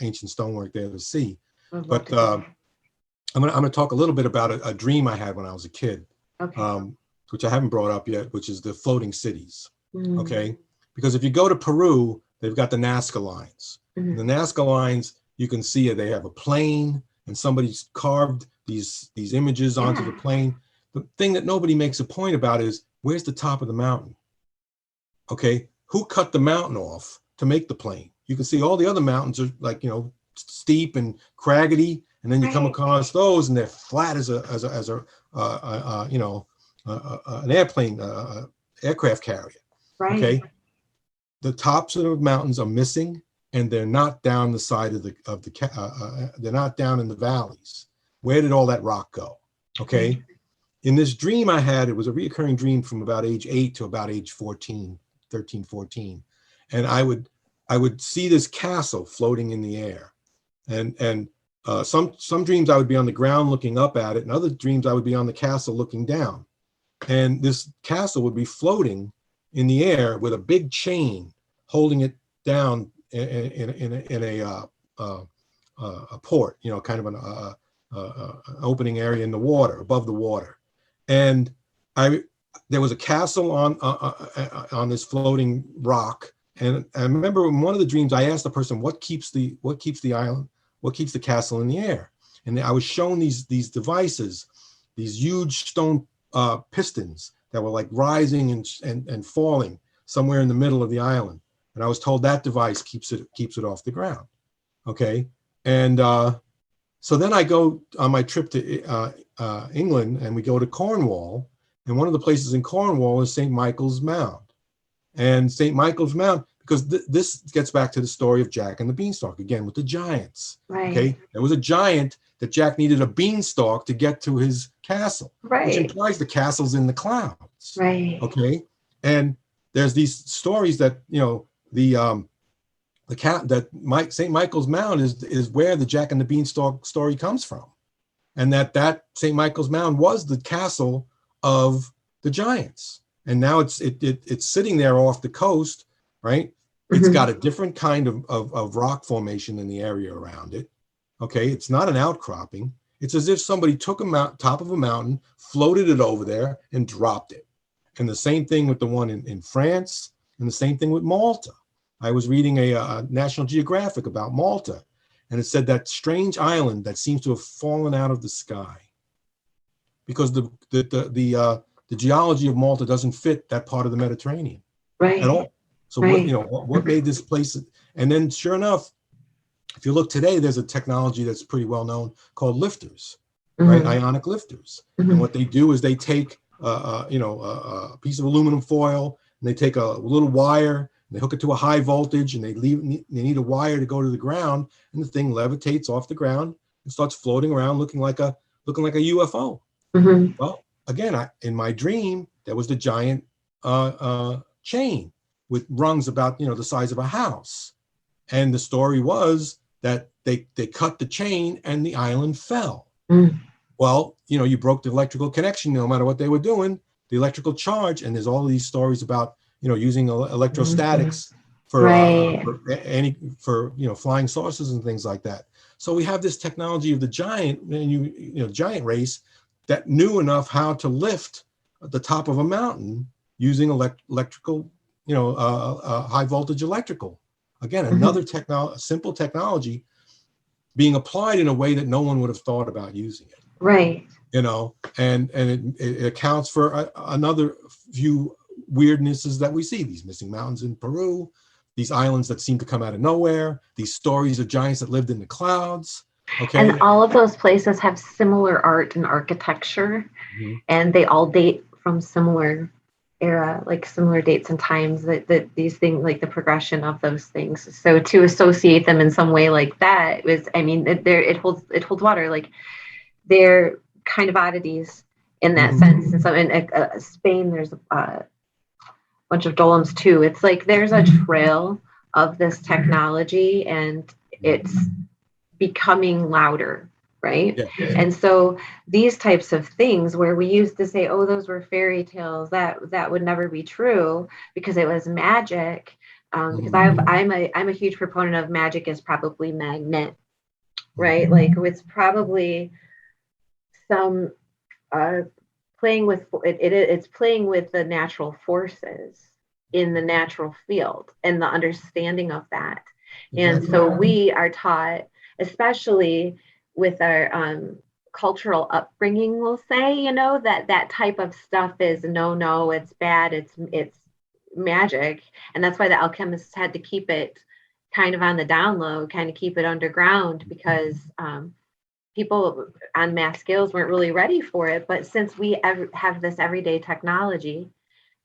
ancient stonework there to see. But I'm gonna talk a little bit about a dream I had when I was a kid, which I haven't brought up yet, which is the floating cities. Okay, because if you go to Peru, they've got the Nazca lines. The Nazca lines, you can see they have a plane, and somebody's carved these images onto the plane. The thing that nobody makes a point about is, where's the top of the mountain? Okay, who cut the mountain off to make the plane? You can see all the other mountains are like, steep and craggy, and then you come across those, and they're flat as an airplane, aircraft carrier. Right. Okay, the tops of the mountains are missing, and they're not down the side of they're not down in the valleys. Where did all that rock go? Okay. In this dream I had, it was a reoccurring dream from about age 8 to about age 13, 14. And I would see this castle floating in the air. And some dreams I would be on the ground looking up at it, and other dreams I would be on the castle looking down. And this castle would be floating in the air with a big chain holding it down in a port, kind of an opening area in the water, above the water. And there was a castle on this floating rock. And I remember in one of the dreams, I asked the person, what keeps the island, what keeps the castle in the air? And I was shown these devices, these huge stone pistons that were like rising and falling somewhere in the middle of the island. And I was told that device keeps it off the ground. Okay. And so then I go on my trip to England, and we go to Cornwall. And one of the places in Cornwall is St. Michael's Mound. And St. Michael's Mound, because this gets back to the story of Jack and the Beanstalk again with the giants. Right. Okay. There was a giant that Jack needed a beanstalk to get to his castle, which implies the castle's in the clouds. Right. Okay. And there's these stories that, St. Michael's Mound is where the Jack and the Beanstalk story comes from, and that St. Michael's Mound was the castle of the giants, and now it's sitting there off the coast, right? It's got a different kind of rock formation in the area around it. Okay, it's not an outcropping. It's as if somebody took top of a mountain, floated it over there, and dropped it. And the same thing with the one in France, and the same thing with Malta. I was reading a National Geographic about Malta, and it said that strange island that seems to have fallen out of the sky, because the geology of Malta doesn't fit that part of the Mediterranean at all. So what made this place? And then sure enough, if you look today, there's a technology that's pretty well known called lifters, right? Ionic lifters. And what they do is they take a piece of aluminum foil, and they take a little wire and they hook it to a high voltage, and they need a wire to go to the ground, and the thing levitates off the ground and starts floating around, looking like a UFO. Mm-hmm. Well, again, in my dream, there was the giant chain with rungs about the size of a house, and the story was that they cut the chain and the island fell. Mm. Well, you broke the electrical connection, no matter what they were doing, the electrical charge, and there's all of these stories about using electrostatics for Right. flying saucers and things like that. So we have this technology of the giant and giant race that knew enough how to lift at the top of a mountain using electrical, high voltage electrical. Again, another simple technology being applied in a way that no one would have thought about using it. Right. And it accounts for another few weirdnesses that we see, these missing mountains in Peru, these islands that seem to come out of nowhere, these stories of giants that lived in the clouds. Okay. And all of those places have similar art and architecture, Mm-hmm. and they all date from similar era, like similar dates and times, that these things, like the progression of those things. So to associate them in some way like that was, I mean, it holds water. Like they're kind of oddities in that sense. And so in Spain, there's a bunch of dolems too. It's like there's a trail of this technology, and it's becoming louder, right? Yeah. And so these types of things where we used to say, oh, those were fairy tales, that would never be true because it was magic. Because I'm a huge proponent of magic is probably magnet, right? Like it's probably some playing with it's playing with the natural forces in the natural field and the understanding of that. And so we are taught, especially with our cultural upbringing, we'll say, that type of stuff is no, it's bad, it's magic. And that's why the alchemists had to keep it kind of on the down low, kind of keep it underground, because people on mass scales weren't really ready for it. But since we have this everyday technology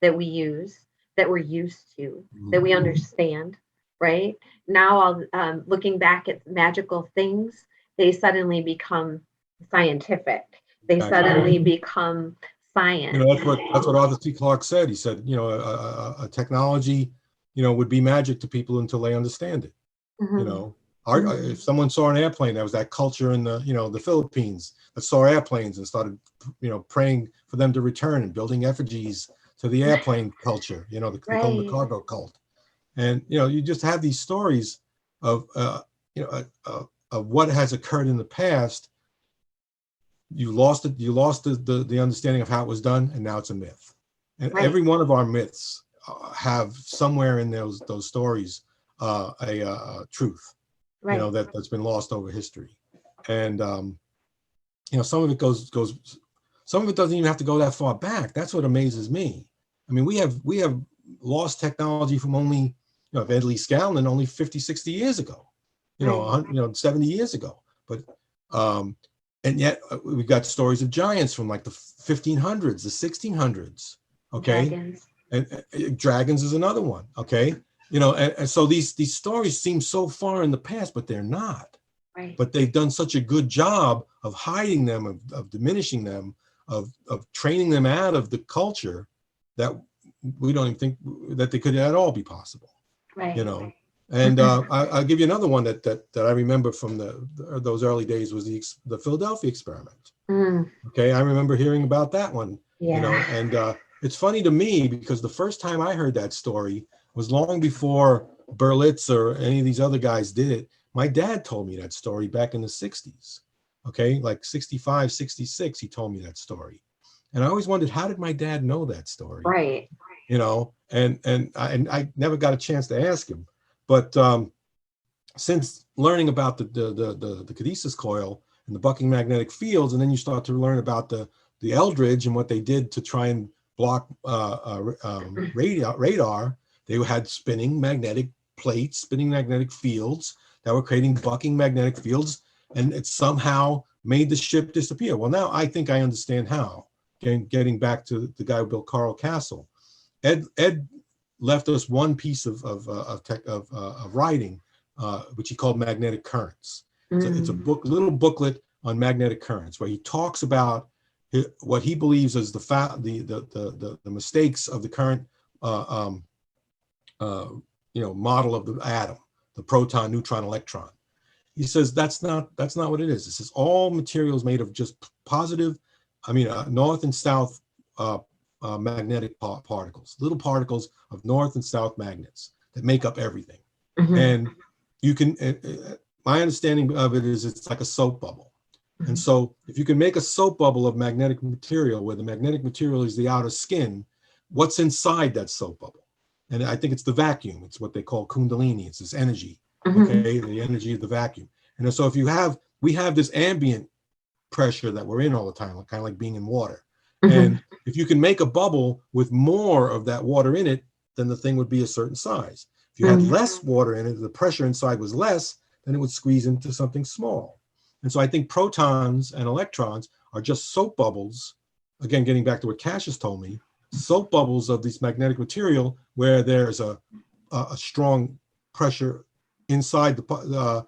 that we use, that we're used to, that we understand, right? Now, looking back at magical things, they suddenly become scientific. They suddenly become science. That's what Arthur C. Clarke said. He said, a technology, would be magic to people until they understand it. If someone saw an airplane, there was that culture in the Philippines that saw airplanes and started, praying for them to return and building effigies to the airplane culture, they call them the cargo cult. And, you just have these stories of what has occurred in the past. You lost it. You lost the understanding of how it was done, and now it's a myth. And every one of our myths have somewhere in those stories a truth, that's been lost over history. And some of it goes. Some of it doesn't even have to go that far back. That's what amazes me. I mean, we have lost technology from only, at least Scallon, only 50, 60 years ago, 70 years ago. But and yet we've got stories of giants from like the 1500s, the 1600s. Okay. Dragons. And dragons is another one. Okay. And so these stories seem so far in the past, but they're not. Right. But they've done such a good job of hiding them, of diminishing them, of training them out of the culture that we don't even think that they could at all be possible. Right. And I'll give you another one that I remember from those early days was the Philadelphia experiment. Okay, I remember hearing about that one. Yeah. And it's funny to me because the first time I heard that story was long before Berlitz or any of these other guys did it. My dad told me that story back in the 60s. Okay, like 65, 66, he told me that story. And I always wondered, how did my dad know that story? Right. And I never got a chance to ask him. But since learning about the caduceus coil and the bucking magnetic fields, and then you start to learn about the Eldridge and what they did to try and block radar, they had spinning magnetic plates, spinning magnetic fields that were creating bucking magnetic fields, and it somehow made the ship disappear. Well, now I think I understand how. getting back to the guy who built Coral Castle, Ed left us one piece of writing, which he called Magnetic Currents. It's a little booklet on magnetic currents, where he talks about what he believes is the mistakes of the current model of the atom, the proton, neutron, electron. He says that's not what it is. This is all materials made of just positive, north and south magnetic particles, little particles of north and south magnets that make up everything. And you can, my understanding of it is it's like a soap bubble. And so if you can make a soap bubble of magnetic material, where the magnetic material is the outer skin, what's inside that soap bubble? And I think it's the vacuum. It's what they call kundalini. It's this energy, okay, the energy of the vacuum. And so we have this ambient pressure that we're in all the time, kind of like being in water. And if you can make a bubble with more of that water in it, then the thing would be a certain size. If you had less water in it, the pressure inside was less, then it would squeeze into something small. And so I think protons and electrons are just soap bubbles, again, getting back to what Cassius told me, soap bubbles of this magnetic material, where there's a strong pressure inside the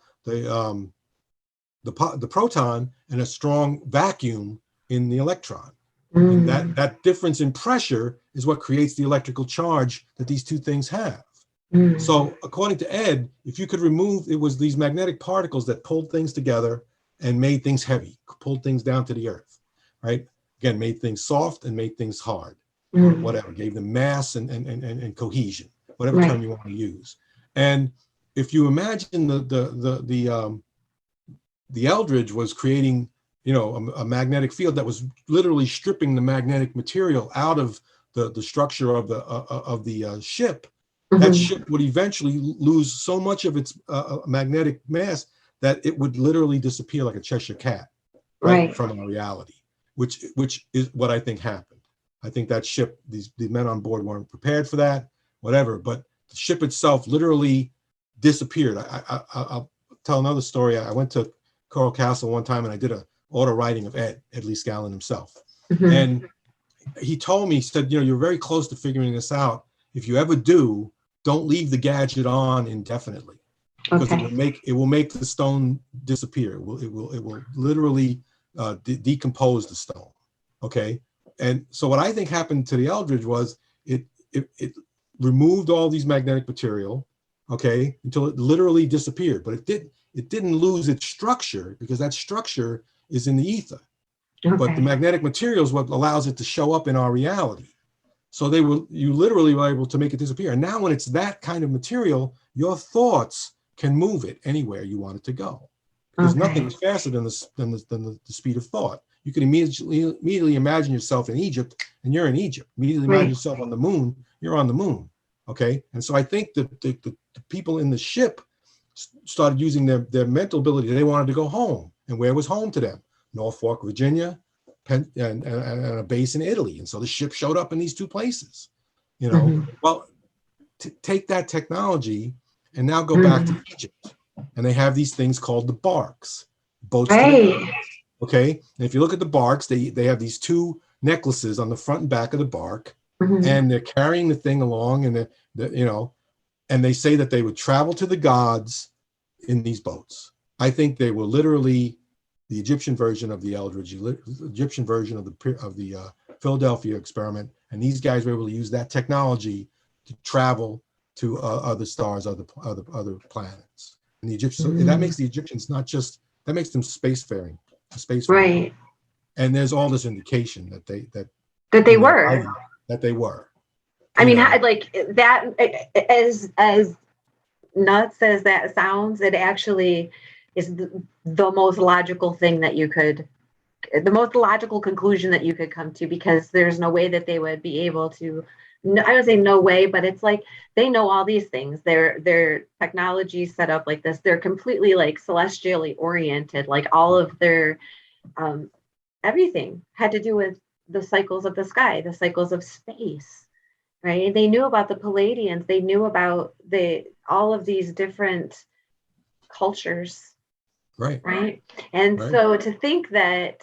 proton and a strong vacuum in the electron. And that difference in pressure is what creates the electrical charge that these two things have. So according to Ed, if you could remove, it was these magnetic particles that pulled things together and made things heavy, pulled things down to the earth, right? Again, made things soft and made things hard, or whatever, gave them mass and cohesion, whatever term you want to use. And if you imagine the Eldridge was creating, a magnetic field that was literally stripping the magnetic material out of the structure of the ship, that ship would eventually lose so much of its magnetic mass that it would literally disappear like a Cheshire cat, right. From our reality, which is what I think happened. I think that ship, the men on board weren't prepared for that, whatever, but the ship itself literally disappeared. I'll tell another story. I went to Coral Castle one time and I did a auto writing of Ed Lee Scallon himself. And he told me, he said, you're very close to figuring this out. If you ever do, don't leave the gadget on indefinitely, because it will make the stone disappear. It will literally decompose the stone. Okay. And so what I think happened to the Eldridge was it removed all these magnetic material, okay, until it literally disappeared. But it didn't lose its structure, because that structure is in the ether. But the magnetic material is what allows it to show up in our reality. So you literally were able to make it disappear. And now when it's that kind of material, your thoughts can move it anywhere you want it to go. Because nothing is faster than the speed of thought. You can immediately imagine yourself in Egypt, and you're in Egypt. Immediately imagine yourself on the moon, you're on the moon. Okay. And so I think that the people in the ship started using their mental ability. They wanted to go home. And where was home to them? Norfolk, Virginia, and a base in Italy. And so the ship showed up in these two places. Well, take that technology and now go back to Egypt. And they have these things called the barks, boats. Okay. And if you look at the barks, they have these two necklaces on the front and back of the bark, and they're carrying the thing along, and and they say that they would travel to the gods in these boats. I think they were literally the Egyptian version of the Eldridge, Egyptian version of the Philadelphia experiment, and these guys were able to use that technology to travel to other stars, other planets. And the Egyptians, that makes the Egyptians that makes them spacefaring. Right. And there's all this indication that they were. That they were. I mean, like that, as nuts as that sounds, it actually is the most logical thing that the most logical conclusion that you could come to, because there's no way that they would be able to, I would say no way, but it's like, they know all these things. Their technology set up like this. They're completely like celestially oriented, like all of their, everything had to do with the cycles of the sky, the cycles of space, right? They knew about the Palladians. They knew about all of these different cultures. Right. And so to think that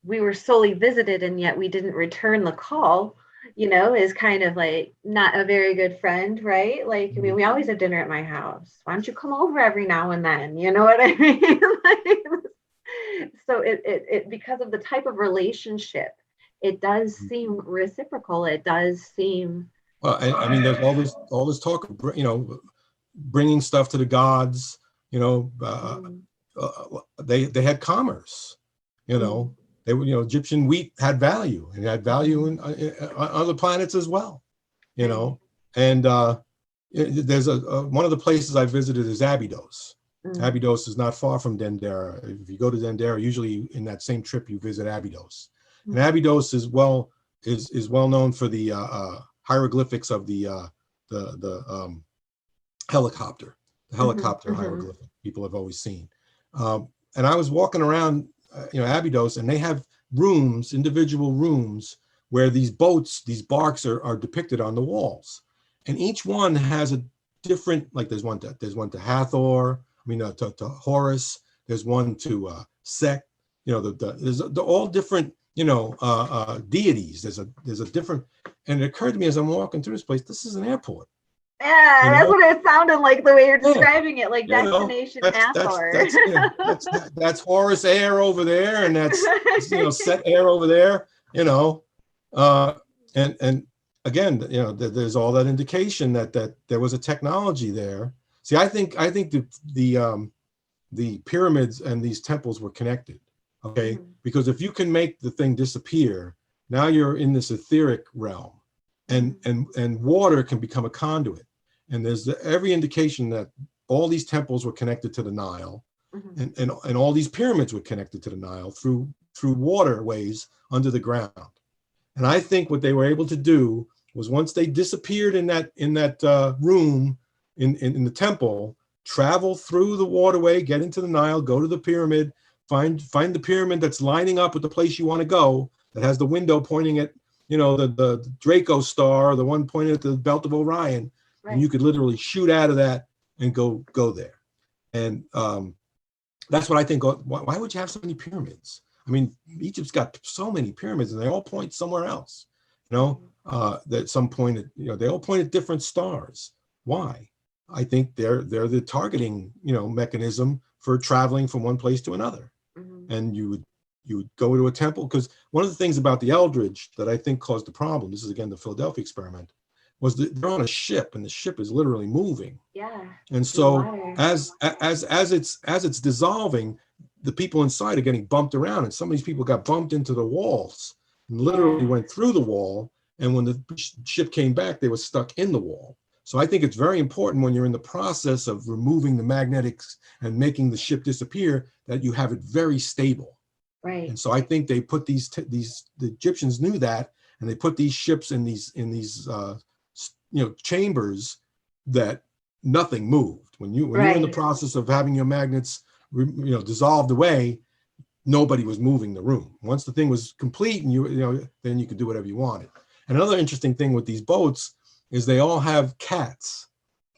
we were solely visited and yet we didn't return the call, is kind of like not a very good friend, right? Like, I mean, we always have dinner at my house. Why don't you come over every now and then? You know what I mean? So it because of the type of relationship, it does seem reciprocal. It does seem. Well, I mean, there's all this talk of, bringing stuff to the gods. They had commerce. They were, Egyptian wheat had value, and it had value in on other planets as well. And there's one of the places I visited is Abydos. Abydos is not far from Dendera. If you go to Dendera, usually in that same trip you visit Abydos. And Abydos is well known for the hieroglyphics of the helicopter. The helicopter hieroglyphic people have always seen. And I was walking around, Abydos, and they have rooms, individual rooms, where these boats, these barks are depicted on the walls, and each one has a different. Like there's one to Hathor. To Horus. There's one to Set. There's all different deities. There's a different. And it occurred to me as I'm walking through this place, this is an airport. Yeah, that's what it sounded like the way you're describing it, like Destination Hathor. That's Horus Air over there, and that's Set Air over there. And again, there's all that indication that there was a technology there. See, I think the pyramids and these temples were connected. Okay, because if you can make the thing disappear, now you're in this etheric realm, and water can become a conduit. And there's every indication that all these temples were connected to the Nile, and all these pyramids were connected to the Nile through waterways under the ground. And I think what they were able to do was, once they disappeared in that room in the temple, travel through the waterway, get into the Nile, go to the pyramid, find the pyramid that's lining up with the place you want to go, that has the window pointing at the Draco star, the one pointing at the belt of Orion. Right. And you could literally shoot out of that and go there. And that's what I think. Why would you have so many pyramids? I mean, Egypt's got so many pyramids, and they all point somewhere else. At some point, they all point at different stars. Why? I think they're the targeting, mechanism for traveling from one place to another. And you would go to a temple, because one of the things about the Eldridge that I think caused the problem, this is again the Philadelphia experiment, was that they're on a ship, and the ship is literally moving. Yeah. And so as it's dissolving, the people inside are getting bumped around, and some of these people got bumped into the walls and literally went through the wall. And when the ship came back, they were stuck in the wall. So I think it's very important, when you're in the process of removing the magnetics and making the ship disappear, that you have it very stable. Right. And so I think they put the Egyptians knew that, and they put these ships in these chambers that nothing moved. When you're in the process of having your magnets dissolved away, nobody was moving the room. Once the thing was complete, and then you could do whatever you wanted. And another interesting thing with these boats is they all have cats.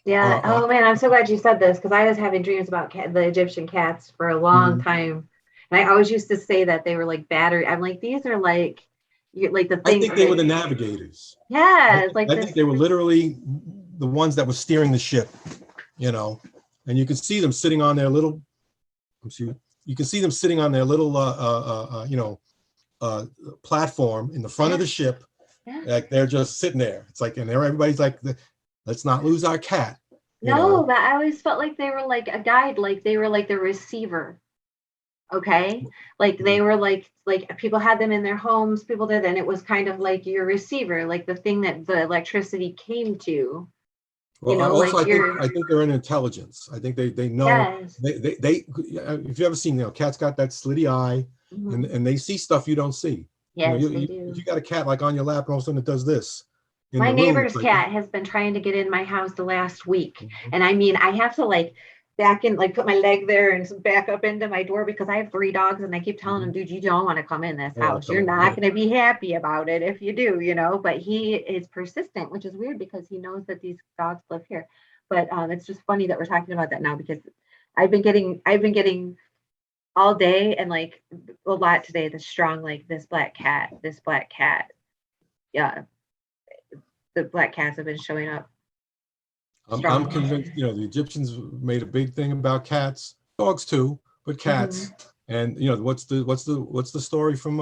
Yeah. Oh man, I'm so glad you said this, because I was having dreams about the Egyptian cats for a long time, and I always used to say that they were like battery. I'm like, these are like the thing. I think they were the navigators. Yeah, I think they were literally the ones that were steering the ship. And you can see them sitting on their little. You can see them sitting on their little, platform in the front of the ship. Yeah. Like they're just sitting there. It's like, and everybody's like, let's not lose our cat. No, but I always felt like they were like a guide, like they were like the receiver. Okay, like they were like people had them in their homes, people did, and it was kind of like your receiver, like the thing that the electricity came to. Well, also, I think they're in intelligence. I think they know. Yes. They if you ever seen, cats got that slitty eye, and they see stuff you don't see. Yes, they do. If you got a cat like on your lap, and all of a sudden it does this. My neighbor's cat has been trying to get in my house the last week, and I mean, I have to back in, put my leg there and back up into my door, because I have 3 dogs, and I keep telling him, dude, you don't want to come in this house. You're not going to be happy about it if you do, but he is persistent, which is weird, because he knows that these dogs live here. But it's just funny that we're talking about that now, because I've been getting all day, and like a lot today, the strong, like this black cat. Yeah, the black cats have been showing up I'm strong. convinced, the Egyptians made a big thing about cats, dogs too, but cats. And what's the story from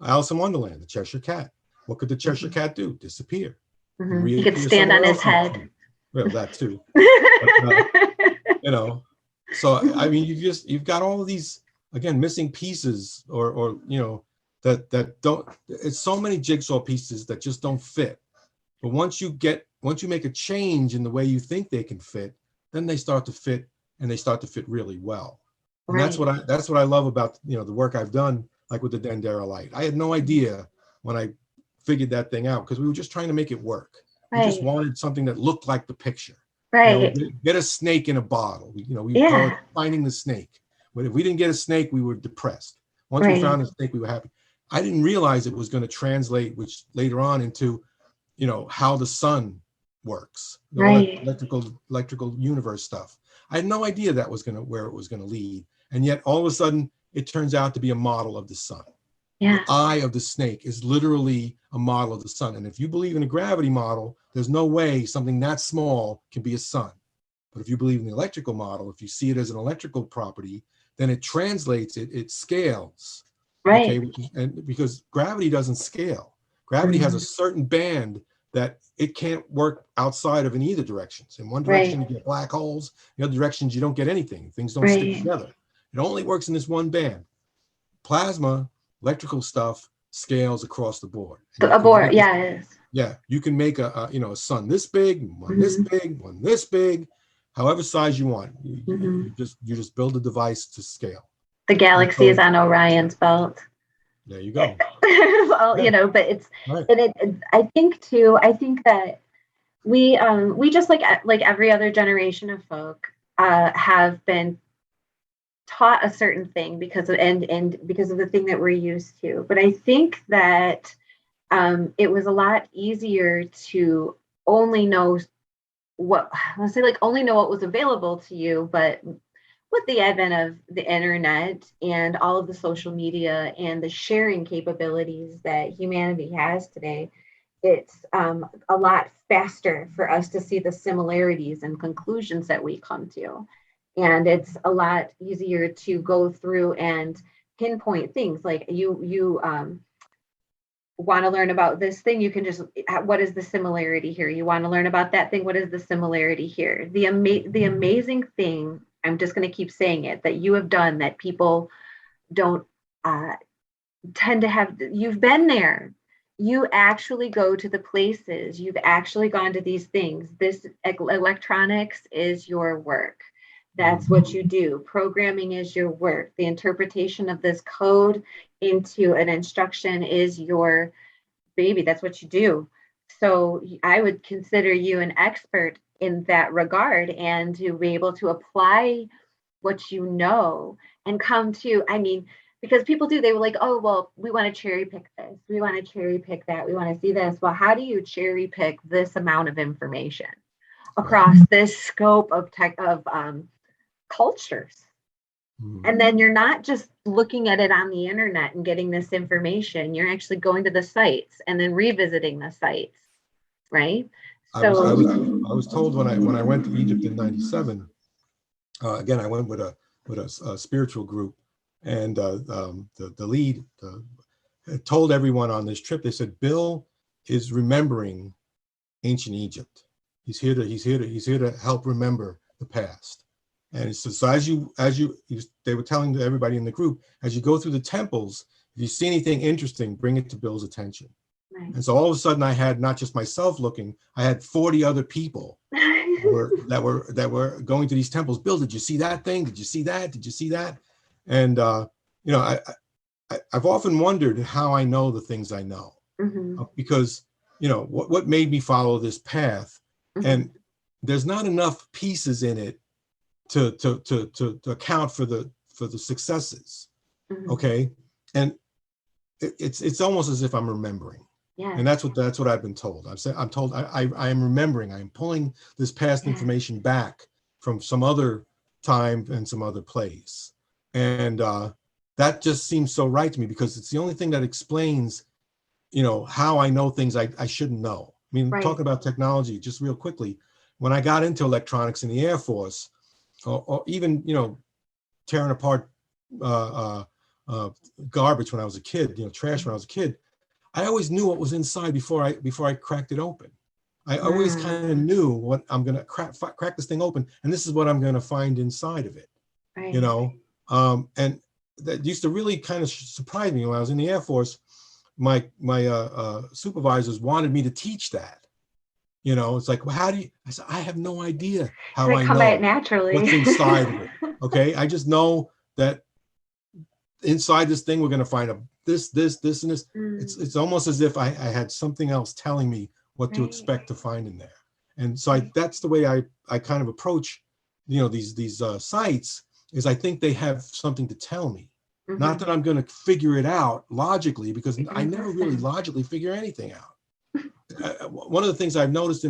Alice in Wonderland, the Cheshire Cat? What could the Cheshire Cat do? Disappear. He could Reappear stand on somewhere his else in the head. tree. Well, that too. But, so I mean, you've got all of these, again, missing pieces, or that don't. It's so many jigsaw pieces that just don't fit. But once you make a change in the way you think they can fit, then they start to fit, and they start to fit really well. And Right. that's what I love about the work I've done, like with the Dendera light. I had no idea when I figured that thing out, because we were just trying to make it work. We just wanted something that looked like the picture. Right. Get a snake in a bottle. We call it finding the snake. But if we didn't get a snake, we were depressed. Once we found a snake, we were happy. I didn't realize it was going to translate, which later on into, how the sun works, electrical universe stuff. I had no idea that was where it was going to lead. And yet all of a sudden it turns out to be a model of the sun. The eye of the snake is literally a model of the sun. And if you believe in a gravity model, there's no way something that small can be a sun. But if you believe in the electrical model, if you see it as an electrical property, then it translates, it scales. Right. Okay, and because gravity doesn't scale. Gravity has a certain band that it can't work outside of in either directions. In one direction, you get black holes. In the other directions, you don't get anything. Things don't stick together. It only works in this one band. Plasma, electrical stuff, scales across the board. Yeah, you can make a sun this big, one this big, one this big, however size you want. You just build a device to scale. The galaxy is on Orion's belt. There you go. Well, but it's and I think that we just like every other generation of folk have been taught a certain thing because of because of the thing that we're used to. But I think that it was a lot easier to only know what was available to you, but with the advent of the internet and all of the social media and the sharing capabilities that humanity has today, it's a lot faster for us to see the similarities and conclusions that we come to. And it's a lot easier to go through and pinpoint things. Like you want to learn about this thing, you can just, what is the similarity here? You want to learn about that thing, what is the similarity here? The amazing thing, I'm just going to keep saying it, that you have done that people don't tend to have. You've been there. You actually go to the places. You've actually gone to these things. This electronics is your work. That's what you do. Programming is your work. The interpretation of this code into an instruction is your baby. That's what you do. So I would consider you an expert in that regard, and to be able to apply what you know and come to, because people do, they were like, oh, well, we want to cherry pick this. We want to cherry pick that. We want to see this. Well, how do you cherry pick this amount of information across this scope of cultures? And then you're not just looking at it on the internet and getting this information. You're actually going to the sites and then revisiting the sites, right? I was told when I went to Egypt in '97. Again, I went with a spiritual group, and the lead told everyone on this trip. They said, Bill is remembering ancient Egypt. He's here to help remember the past. And so they were telling everybody in the group, as you go through the temples, if you see anything interesting, bring it to Bill's attention. Right. And so all of a sudden I had not just myself looking, I had 40 other people that were going to these temples. Bill, did you see that thing? Did you see that? Did you see that? And I've often wondered how I know the things I know, because what made me follow this path, and there's not enough pieces in it to account for the successes. Okay, and it's almost as if I'm remembering. Yeah. And that's what I've been told. I'm told I am remembering. I'm pulling this past information back from some other time and some other place. And that just seems so right to me, because it's the only thing that explains, how I know things I shouldn't know. I mean, Right. talking about technology, just real quickly, when I got into electronics in the Air Force, or even, tearing apart uh, garbage when I was a kid, trash when I was a kid, I always knew what was inside before I cracked it open. I always kind of knew what I'm going to crack this thing open, and this is what I'm going to find inside of it, Right. and that used to really kind of surprise me when I was in the Air Force. My supervisors wanted me to teach that. It's like, well, how do you? I said, I have no idea how They I come at know naturally. what's inside of it. Okay, I just know that inside this thing we're going to find this, and this. It's almost as if I had something else telling me what to expect to find in there. And so that's the way I kind of approach, these sites, is I think they have something to tell me. Not that I'm going to figure it out logically, because I never really logically figure anything out. One of the things I've noticed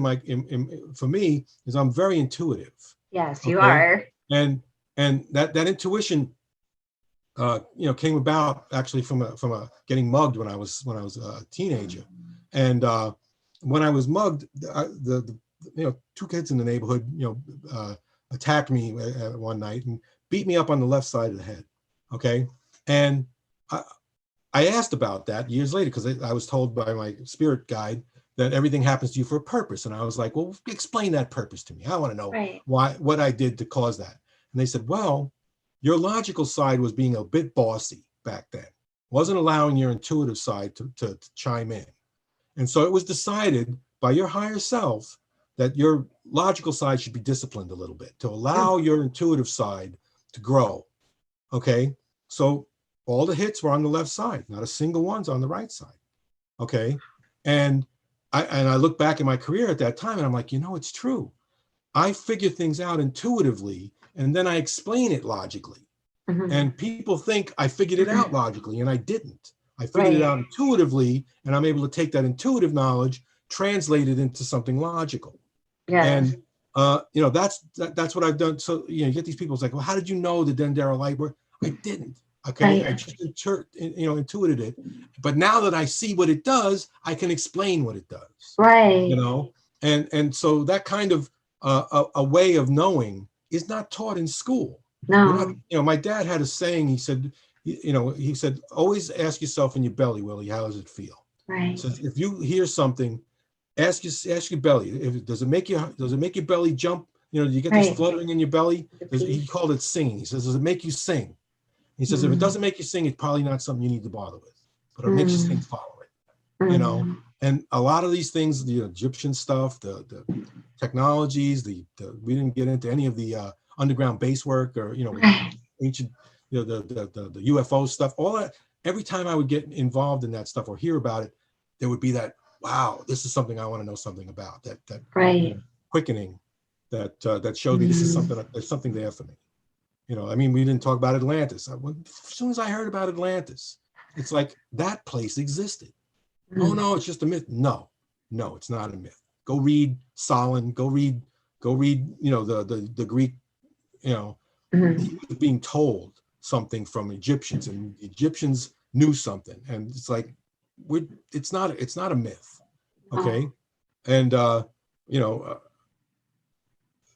for me is I'm very intuitive. Yes, you are. And that intuition, came about actually from a getting mugged when I was a teenager. And when I was mugged, the two kids in the neighborhood, attacked me one night and beat me up on the left side of the head. Okay. And I asked about that years later, because I was told by my spirit guide that everything happens to you for a purpose. And I was like, well, explain that purpose to me. I want to know what I did to cause that. And they said, well, your logical side was being a bit bossy back then, wasn't allowing your intuitive side to chime in. And so it was decided by your higher self that your logical side should be disciplined a little bit to allow your intuitive side to grow. Okay. So all the hits were on the left side, not a single one's on the right side. Okay. And I look back at my career at that time and I'm like, it's true. I figure things out intuitively and then I explain it logically. And people think I figured it out logically, and I didn't. I figured it out intuitively, and I'm able to take that intuitive knowledge, translate it into something logical. Yes. And that's what I've done. So you get these people, it's like, well, how did you know the Dendera light worked? I didn't. Okay, I just intuited it. But now that I see what it does, I can explain what it does. Right. And so that kind of a way of knowing is not taught in school. No. My dad had a saying. He said, always ask yourself in your belly, Willie, how does it feel? Right. So if you hear something, ask your belly. Does it make your belly jump? Do you get this fluttering in your belly? He called it singing. He says, does it make you sing? He says, if it doesn't make you sing, it's probably not something you need to bother with. But if it makes you sing, follow it. And a lot of these things, the Egyptian stuff, the technologies, we didn't get into any of the underground base work or ancient, the UFO stuff, all that. Every time I would get involved in that stuff or hear about it, there would be that, wow, this is something I want to know something about. That quickening that showed me this is something. There's something there for me. We didn't talk about Atlantis. As soon as I heard about Atlantis, it's like that place existed. Oh no, it's just a myth. No, it's not a myth. Go read Solon. Go read. The Greek. He was being told something from Egyptians, and the Egyptians knew something, and it's like it's not a myth. Okay. And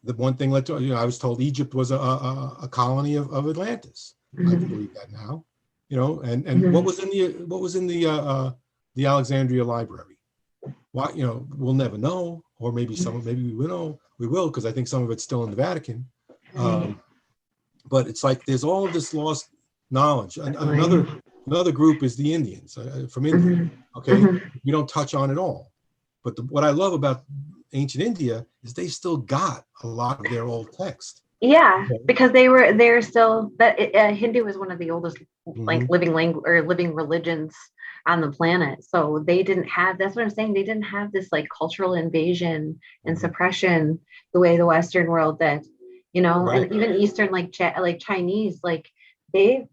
the one thing led to, I was told Egypt was a colony of Atlantis. I can believe that now. And what was in the Alexandria Library? Why, we'll never know, or maybe we will know. We will, because I think some of it's still in the Vatican. But it's like there's all of this lost knowledge. Another group is the Indians from India. Okay, we don't touch on it all. But what I love about ancient India is they still got a lot of their old text. Yeah, because they're still that Hindu is one of the oldest living language or living religions on the planet. So they didn't have, that's what I'm saying, they didn't have this like cultural invasion and suppression the way the Western world did, and even Eastern like Chinese, like they've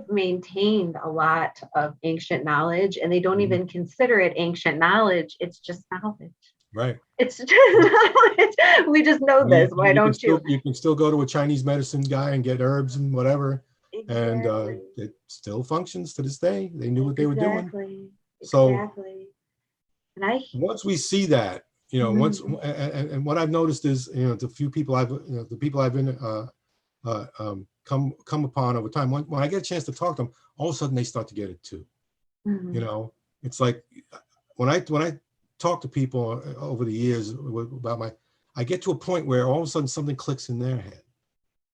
maintained a lot of ancient knowledge, and they don't even consider it ancient knowledge. It's just knowledge. Right. It's just knowledge. We just know this. Why don't you? You can still go to a Chinese medicine guy and get herbs and whatever. and Exactly. it still functions to this day. They knew what they were doing. Exactly. So Exactly. And I, once we see that, once mhm. and what I've noticed is, the few people the people I've been come upon over time, when I get a chance to talk to them, all of a sudden they start to get it too. Mhm. It's like when I talk to people over the years about I get to a point where all of a sudden something clicks in their head,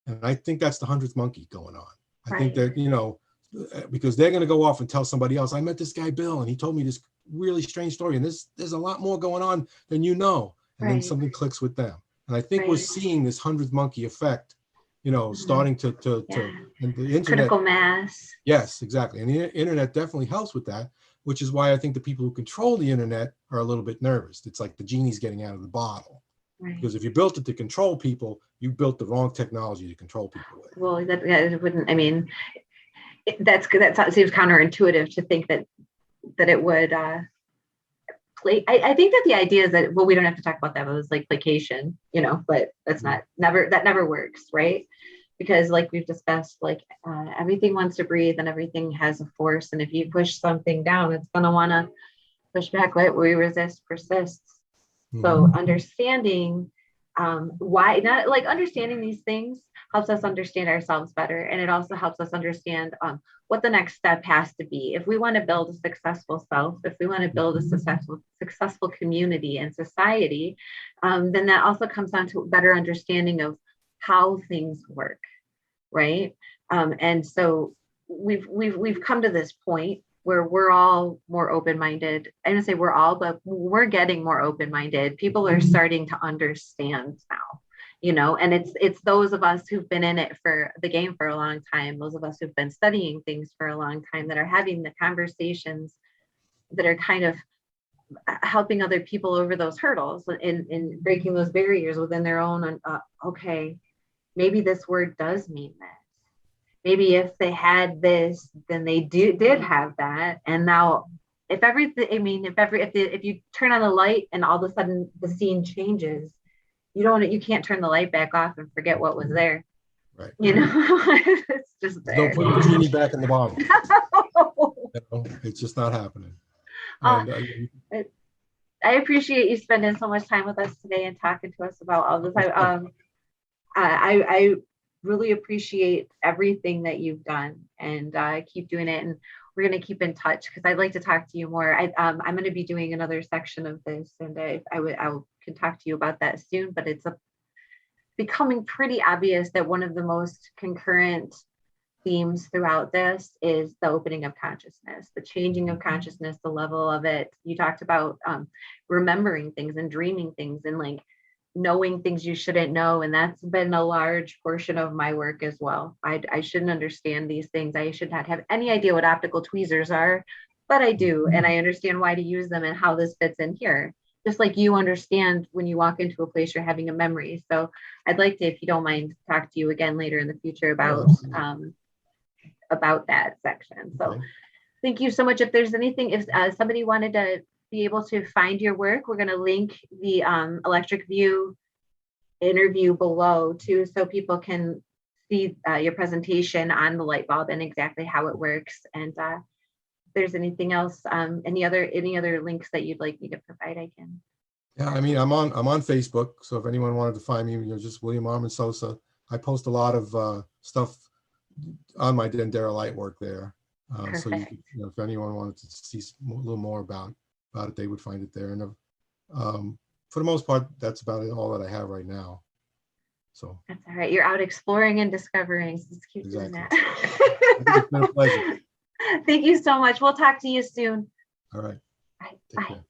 and I think that's the 100th monkey going on. I think Right. that because they're going to go off and tell somebody else, I met this guy Bill, and he told me this really strange story, and there's a lot more going on than and then Right. something clicks with them. And I think we're Right. seeing this 100th monkey effect, Mhm. starting to Yeah. and the internet. Critical mass. Yes, exactly. And the internet definitely helps with that, which is why I think the people who control the internet are a little bit nervous. It's like the genie's getting out of the bottle. Right. Because if you built it to control people, you built the wrong technology to control people with. Well, that wouldn't, I mean, that's good. That seems counterintuitive to think that it would play. I think that the idea is that, well, we don't have to talk about that, but it's like placation, but that's Mhm. that never works, right? Because like we've discussed, like everything wants to breathe and everything has a force. And if you push something down, it's going to want to push back. Right? We resist persists. So Mhm. understanding why, not like understanding these things helps us understand ourselves better. And it also helps us understand what the next step has to be. If we want to build a successful self, if we want to build a successful community and society, then that also comes down to better understanding of how things work, right? And so we've come to this point where we're all more open-minded. I didn't say we're all, but we're getting more open-minded. People are starting to understand now, and it's those of us who've been in it for the game for a long time, those of us who've been studying things for a long time, that are having the conversations that are kind of helping other people over those hurdles and breaking those barriers within their own. Okay, maybe this word does mean this. Maybe if they had this, then they did have that. And now, if everything, I mean, if you turn on the light and all of a sudden the scene changes, you can't turn the light back off and forget what was there. Right. It's just There's no there. putting the genie back in the bottle. It's just not happening. uh, And I appreciate you spending so much time with us today and talking to us about all this. I really appreciate everything that you've done, and keep doing it. And we're going to keep in touch because I'd like to talk to you more. I'm going to be doing another section of this, and I can talk to you about that soon. But it's becoming pretty obvious that one of the most concurrent themes throughout this is the opening of consciousness, the changing of consciousness, the level of it. You talked about remembering things and dreaming things and like knowing things you shouldn't know. And that's been a large portion of my work as well. I shouldn't understand these things. I should not have any idea what optical tweezers are, but I do. And I understand why to use them and how this fits in here. Just like you understand when you walk into a place, you're having a memory. So I'd like to, if you don't mind, talk to you again later in the future about that section. So okay. thank you so much. If there's anything, if somebody wanted to be able to find your work, we're going to link the Electric View interview below too, so people can see your presentation on the light bulb and exactly how it works. And if there's anything else, any other links that you'd like me to provide, I can. Yeah, I mean, I'm on Facebook, so if anyone wanted to find me, just William Armand Sosa. I post a lot of stuff on my Dendera light work there. So you Perfect. could, if anyone wanted to see a little more about it, they would find it there. And for the most part, that's about all that I have right now. So That's all right. You're out exploring and discovering. So just keep doing exactly. that. It's been a pleasure. Thank you so much. We'll talk to you soon. All right. Bye. Take care.